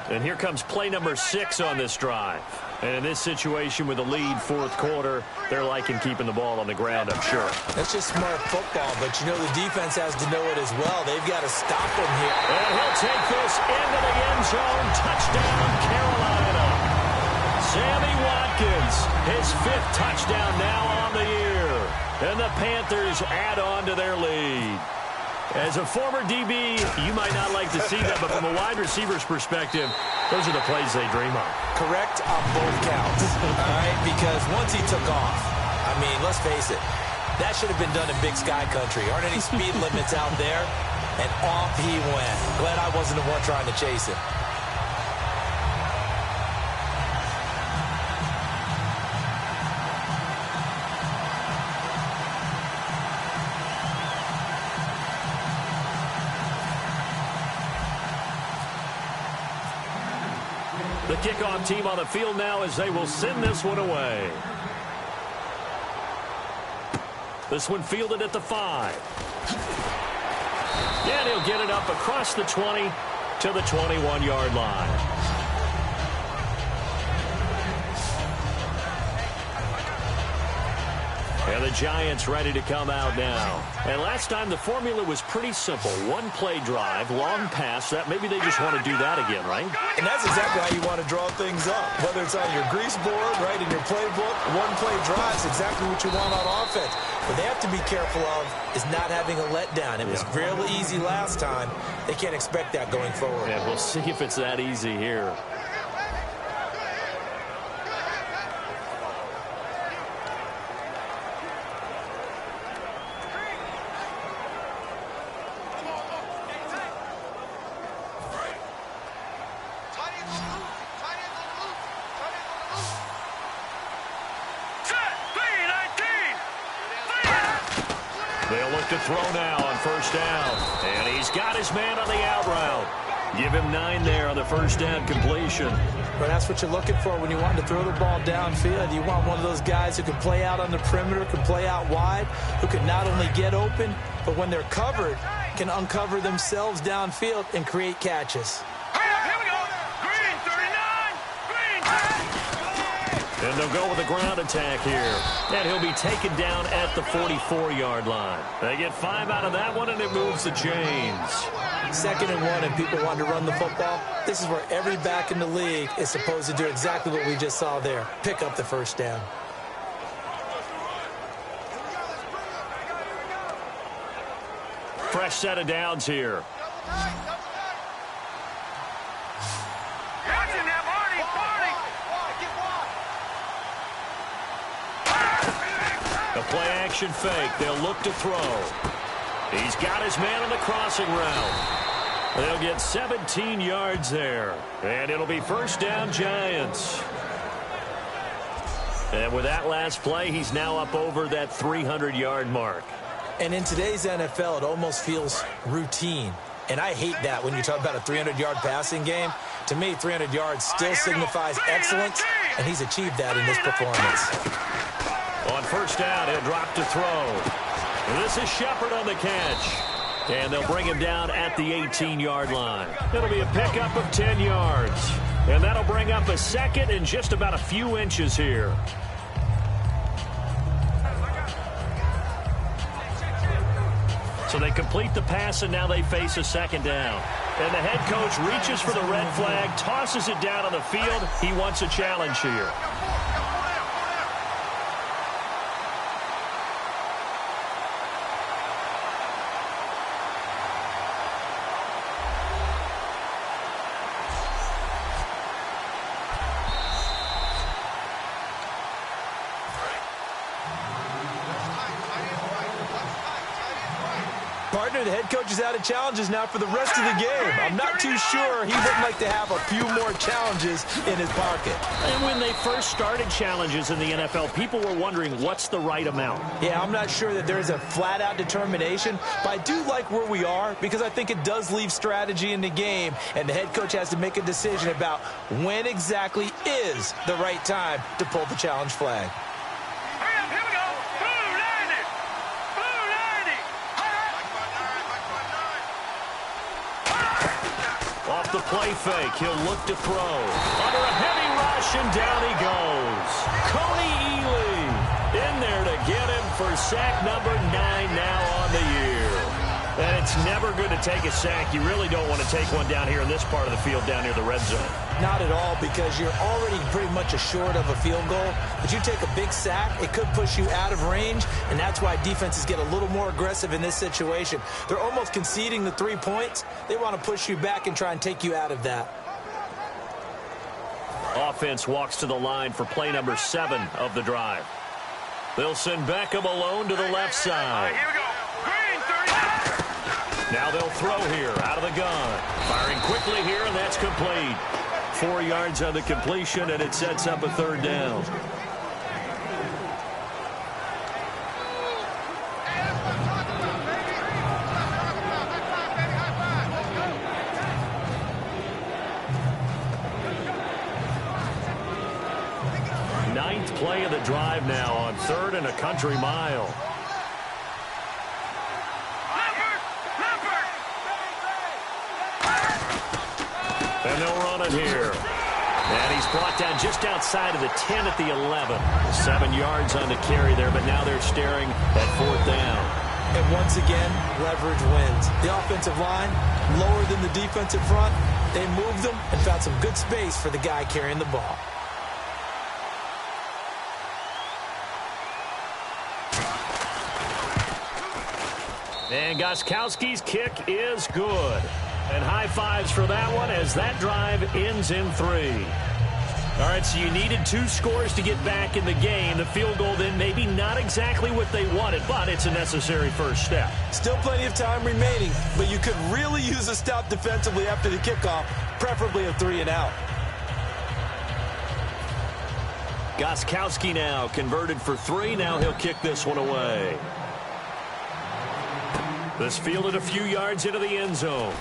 And here comes play number 6 on this drive. And in this situation with a lead 4th quarter, they're liking keeping the ball on the ground, I'm sure.
That's just smart football, but you know the defense has to know it as well. They've got to stop him here.
And he'll take this into the end zone. Touchdown, Carolina. Sammy Watkins, his 5th touchdown now on the year. And the Panthers add on to their lead. As a former DB, you might not like to see that, but from a wide receiver's perspective, those are the plays they dream of.
Correct on both counts, all right? Because once he took off, I mean, let's face it, that should have been done in Big Sky Country. Aren't any speed limits out there? And off he went. Glad I wasn't the one trying to chase him.
The kickoff team on the field now as they will send this one away. This one fielded at the 5. And he'll get it up across the 20 to the 21-yard line. And And the Giants ready to come out now. And last time the formula was pretty simple. One play drive, long pass. That maybe they just want to do that again, right?
And that's exactly how you want to draw things up. Whether it's on your grease board, right, in your playbook, one play drive is exactly what you want on offense. What they have to be careful of is not having a letdown. It was real easy last time. They can't expect that going forward.
Yeah, we'll see if it's that easy here. They'll look to throw now on first down. And he's got his man on the out route. Give him 9 there on the first down completion.
But that's what you're looking for when you want to throw the ball downfield. You want one of those guys who can play out on the perimeter, can play out wide, who can not only get open, but when they're covered, can uncover themselves downfield and create catches.
And they'll go with a ground attack here. And he'll be taken down at the 44-yard line. They get 5 out of that one, and it moves the chains.
2nd and 1, and people want to run the football. This is where every back in the league is supposed to do exactly what we just saw there. Pick up the first down.
Fresh set of downs here. A play-action fake. They'll look to throw. He's got his man on the crossing route. They'll get 17 yards there. And it'll be first down, Giants. And with that last play, he's now up over that 300-yard mark.
And in today's NFL, it almost feels routine. And I hate that when you talk about a 300-yard passing game. To me, 300 yards still signifies excellence, and he's achieved that in this performance.
On first down, he'll drop to throw. This is Shepard on the catch. And they'll bring him down at the 18-yard line. It'll be a pickup of 10 yards. And that'll bring up a second and just about a few inches here. So they complete the pass, and now they face a second down. And the head coach reaches for the red flag, tosses it down on the field. He wants a challenge here.
Partner, the head coach is out of challenges now for the rest of the game. I'm not too sure he wouldn't like to have a few more challenges in his pocket.
And when they first started challenges in the NFL, people were wondering what's the right amount.
Yeah, I'm not sure that there's a flat-out determination, but I do like where we are because I think it does leave strategy in the game, and the head coach has to make a decision about when exactly is the right time to pull the challenge flag.
Off the play fake, he'll look to throw. Under a heavy rush, and down he goes. Coney Ely in there to get him for sack number 9 now on the year. And it's never good to take a sack. You really don't want to take one down here in this part of the field down near the red zone.
Not at all, because you're already pretty much assured of a field goal. But you take a big sack, it could push you out of range, and that's why defenses get a little more aggressive in this situation. They're almost conceding the 3 points. They want to push you back and try and take you out of that.
Offense walks to the line for play number 7 of the drive. They'll send Beckham alone to the left side.
Here we go. Green, 30.
Now they'll throw here out of the gun. Firing quickly here, and that's complete. 4 yards on the completion, and it sets up a third down. Ninth play of the drive now on 3rd and a country mile. And they'll run it here. And he's brought down just outside of the 10 at the 11. 7 yards on the carry there, but now they're staring at 4th down.
And once again, leverage wins. The offensive line, lower than the defensive front. They moved them and found some good space for the guy carrying the ball.
And Gostkowski's kick is good. And high fives for that one as that drive ends in 3. All right, so you needed 2 scores to get back in the game. The field goal then maybe not exactly what they wanted, but it's a necessary first step.
Still plenty of time remaining, but you could really use a stop defensively after the kickoff, preferably a 3-and-out.
Gostkowski now converted for 3. Now he'll kick this one away. This fielded a few yards into the end zone.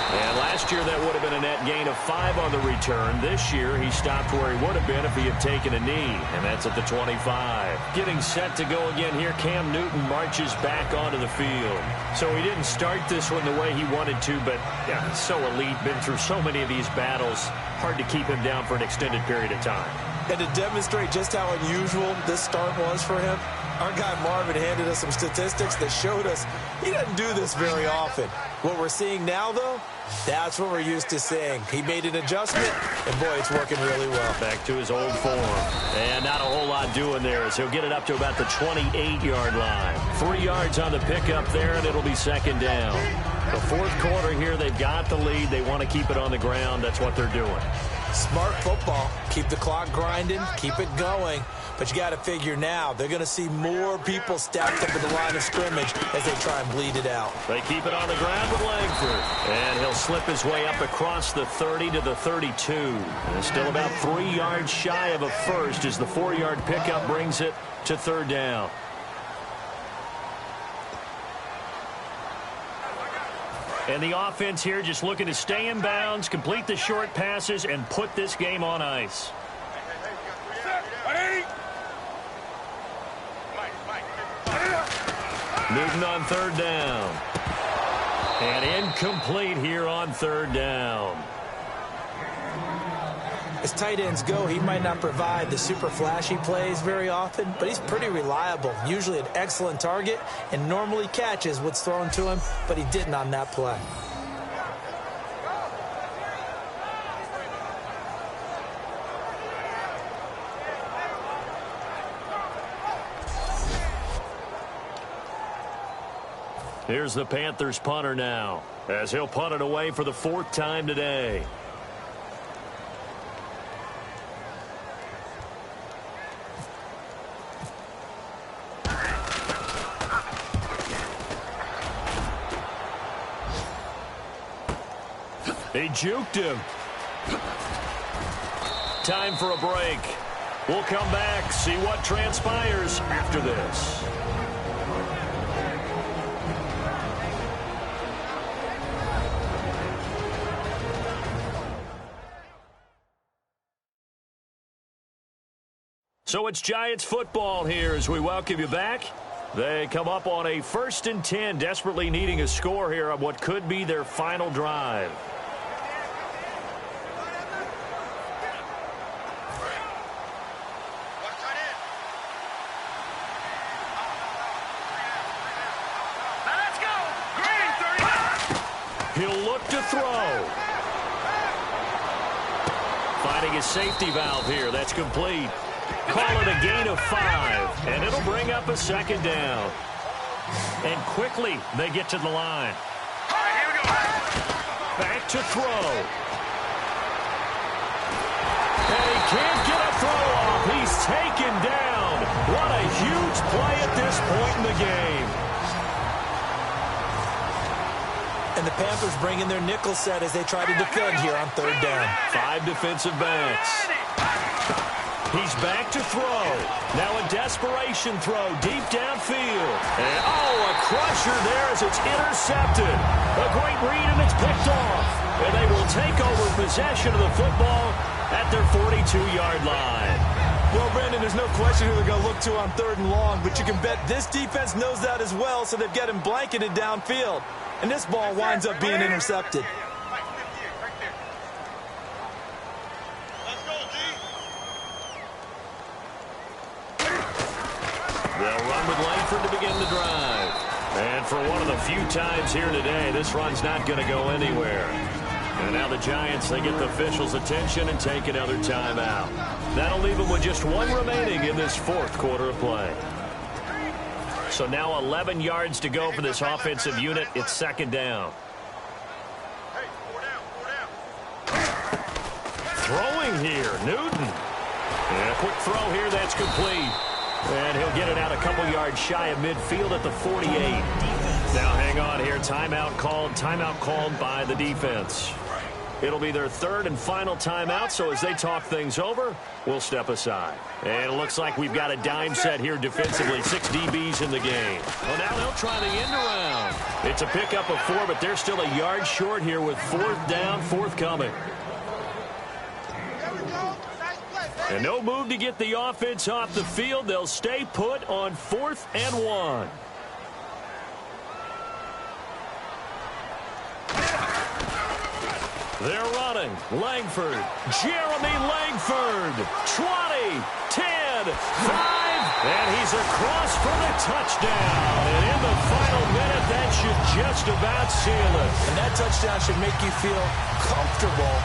And last year that would have been a net gain of 5 on the return. This year he stopped where he would have been if he had taken a knee, and that's at the 25. Getting set to go again here, Cam Newton marches back onto the field. So he didn't start this one the way he wanted to, but yeah, he's so elite, been through so many of these battles. Hard to keep him down for an extended period of time.
And to demonstrate just how unusual this start was for him, our guy Marvin handed us some statistics that showed us he doesn't do this very often. What we're seeing now, though, that's what we're used to seeing. He made an adjustment, and boy, it's working really well.
Back to his old form. And not a whole lot doing there as he'll get it up to about the 28-yard line. 3 yards on the pickup there, and it'll be 2nd down. The 4th quarter here, they've got the lead. They want to keep it on the ground. That's what they're doing.
Smart football. Keep the clock grinding, keep it going. But you got to figure now, they're going to see more people stacked up at the line of scrimmage as they try and bleed it out.
They keep it on the ground with Langford. And he'll slip his way up across the 30 to the 32. And still about 3 yards shy of a first as the 4-yard pickup brings it to 3rd down. And the offense here just looking to stay in bounds, complete the short passes, and put this game on ice. Newton on 3rd down. And incomplete here on 3rd down.
As tight ends go, he might not provide the super flashy plays very often, but he's pretty reliable, usually an excellent target, and normally catches what's thrown to him, but he didn't on that play.
Here's the Panthers punter now, as he'll punt it away for the 4th time today. They juked him. Time for a break. We'll come back, see what transpires after this. So it's Giants football here as we welcome you back. They come up on a 1st and 10, desperately needing a score here on what could be their final drive. He'll look to throw. Finding his safety valve here. That's complete. Call it a gain of 5, and it'll bring up a 2nd down. And quickly, they get to the line.
All right, here we go.
Back to throw. And he can't get a throw off. He's taken down. What a huge play at this point in the game.
And the Panthers bring in their nickel set as they try to defend here on 3rd down.
5 defensive backs. He's back to throw. Now a desperation throw deep downfield. And a crusher there as it's intercepted. A great read and it's picked off. And they will take over possession of the football at their 42-yard line.
Well, Brandon, there's no question who they're going to look to on 3rd and long, but you can bet this defense knows that as well, so they've got him blanketed downfield. And this ball winds up being intercepted.
They'll run with Langford to begin the drive. And for one of the few times here today, this run's not going to go anywhere. And now the Giants, they get the officials' attention and take another timeout. That'll leave them with just one remaining in this fourth quarter of play. So now 11 yards to go for this offensive unit. It's second down. Throwing here, Newton. And a quick throw here, that's complete. And he'll get it out a couple yards shy of midfield at the 48. Now hang on here, timeout called by the defense. It'll be their third and final timeout, so as they talk things over, we'll step aside. And it looks like we've got a dime set here defensively. 6 DBs in the game. Well, now they'll try the end around. It's a pickup of 4, but they're still a yard short here with fourth down, forthcoming. And no move to get the offense off the field. They'll stay put on 4th and 1. They're running. Langford. Jeremy Langford. 20, 10, 5. And he's across for the touchdown. And in the final minute, that should just about seal it.
And that touchdown should make you feel comfortable.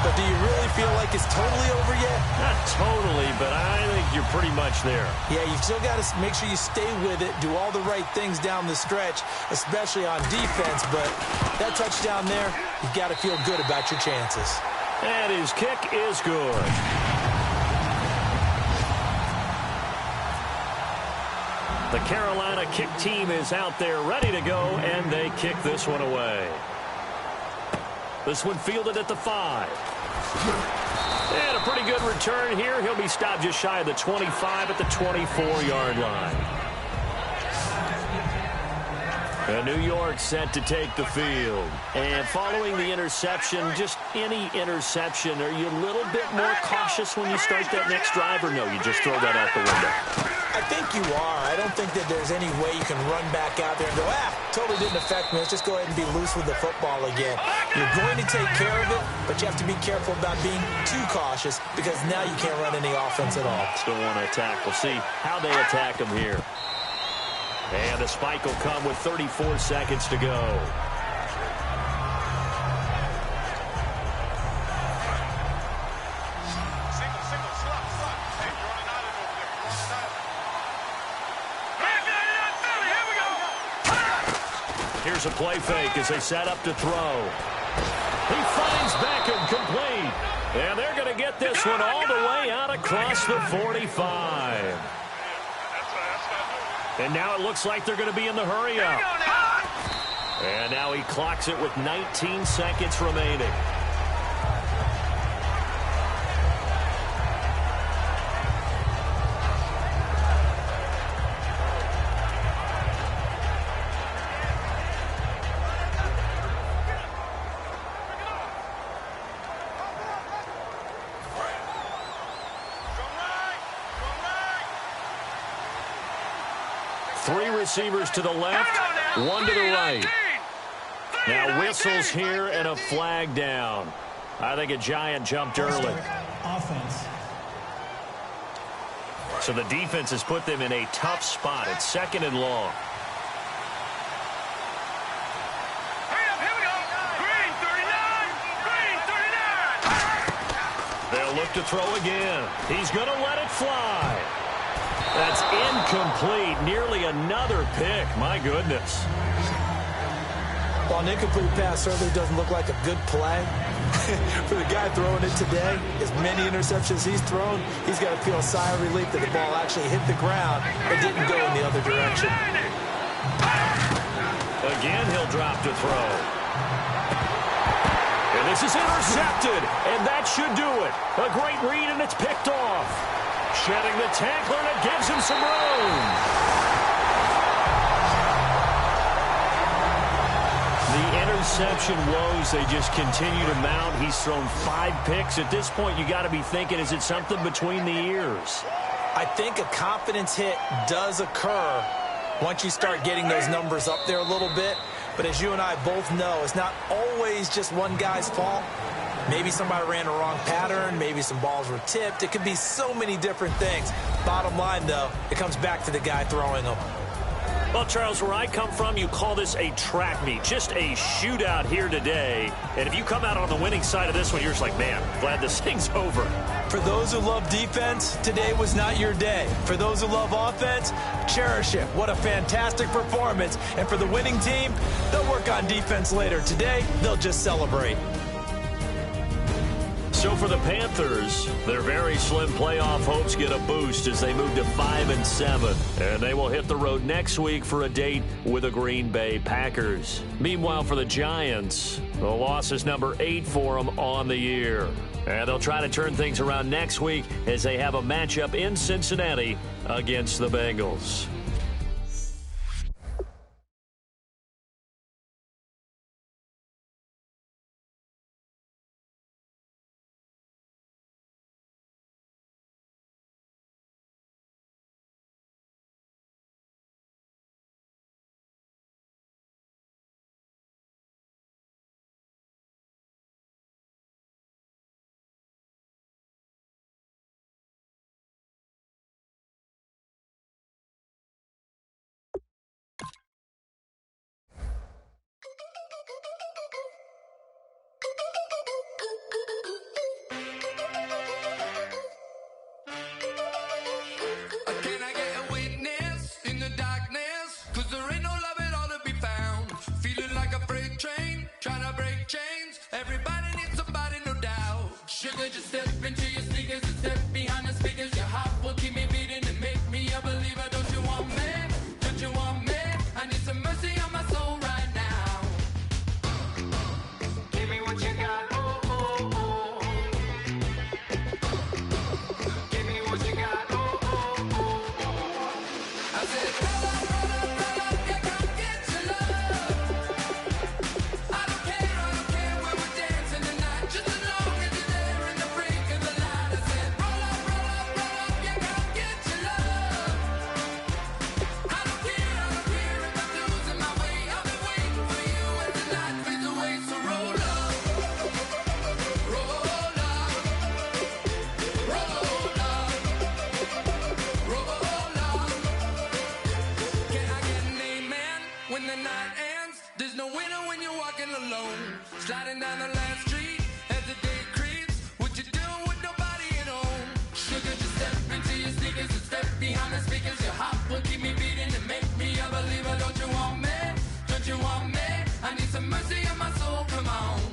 But do you really feel like it's totally over yet?
Not totally, but I think you're pretty much there.
Yeah, you've still got to make sure you stay with it, do all the right things down the stretch, especially on defense. But that touchdown there, you've got to feel good about your chances.
And his kick is good. The Carolina kick team is out there ready to go, and they kick this one away. This one fielded at the 5. And a pretty good return here. He'll be stopped just shy of the 25 at the 24-yard line. And New York set to take the field. And following the interception, just any interception, are you a little bit more cautious when you start that next drive, or no, you just throw that out the window?
I think you are. I don't think that there's any way you can run back out there and go, totally didn't affect me. Let's just go ahead and be loose with the football again. You're going to take care of it, but you have to be careful about being too cautious because now you can't run any offense at all.
Still want to attack. We'll see how they attack him here. And the spike will come with 34 seconds to go. Here's a play fake as they set up to throw. He finds Beckham complete. And they're going to get this one all the way out across the 45. And now it looks like they're going to be in the hurry-up. And now he clocks it with 19 seconds remaining. Three receivers to the left, one to the right. Now whistles here and a flag down. I think a Giant jumped early.
Offense.
So the defense has put them in a tough spot. It's second and long. They'll look to throw again. He's going to let it fly. That's incomplete. Nearly another pick. My goodness.
Well, an incomplete pass certainly doesn't look like a good play. For the guy throwing it today, as many interceptions he's thrown, he's got to feel a sigh of relief that the ball actually hit the ground and didn't go in the other direction.
Again, he'll drop to throw. And this is intercepted, and that should do it. A great read, and it's picked off. Shedding the tackler, and it gives him some room. The interception woes, they just continue to mount. He's thrown 5 picks. At this point, you got to be thinking, is it something between the ears?
I think a confidence hit does occur once you start getting those numbers up there a little bit. But as you and I both know, it's not always just one guy's fault. Maybe somebody ran a wrong pattern. Maybe some balls were tipped. It could be so many different things. Bottom line, though, it comes back to the guy throwing them.
Well, Charles, where I come from, you call this a track meet, just a shootout here today. And if you come out on the winning side of this one, you're just like, man, glad this thing's over.
For those who love defense, today was not your day. For those who love offense, cherish it. What a fantastic performance. And for the winning team, they'll work on defense later. Today, they'll just celebrate.
So for the Panthers, their very slim playoff hopes get a boost as they move to 5-7. And they will hit the road next week for a date with the Green Bay Packers. Meanwhile, for the Giants, the loss is number 8 for them on the year. And they'll try to turn things around next week as they have a matchup in Cincinnati against the Bengals.
Can I get a witness in the darkness? 'Cause there ain't no love at all to be found. Feeling like a freight train, trying to break chains. Everybody needs somebody, no doubt. Sugar, just step into your sneakers and step behind the speakers. Your heart will keep me beating and make me a believer. Don't you want me? Don't you want me? I need some mercy on my soul right now. Give me what you got, oh, oh, oh. Give me what you got, oh, oh, oh. I said, roll up, yeah, come get your love. I don't care where we're dancing tonight, just as long as you're there in the break of the light. I said, roll up, yeah, come get your love. I don't care if I'm losing my way. I'll be waiting for you as the night fades away. So roll up, roll up, roll up, roll up. Can I get an amen when the night ends? There's no winner when you're walking alone. Sliding down the last street as the day creeps. What you doing with nobody at home? Sugar, just step into your sneakers and step behind the speakers. Your heart will keep me beating and make me a believer. Don't you want me? Don't you want me? I need some mercy on my soul, come on.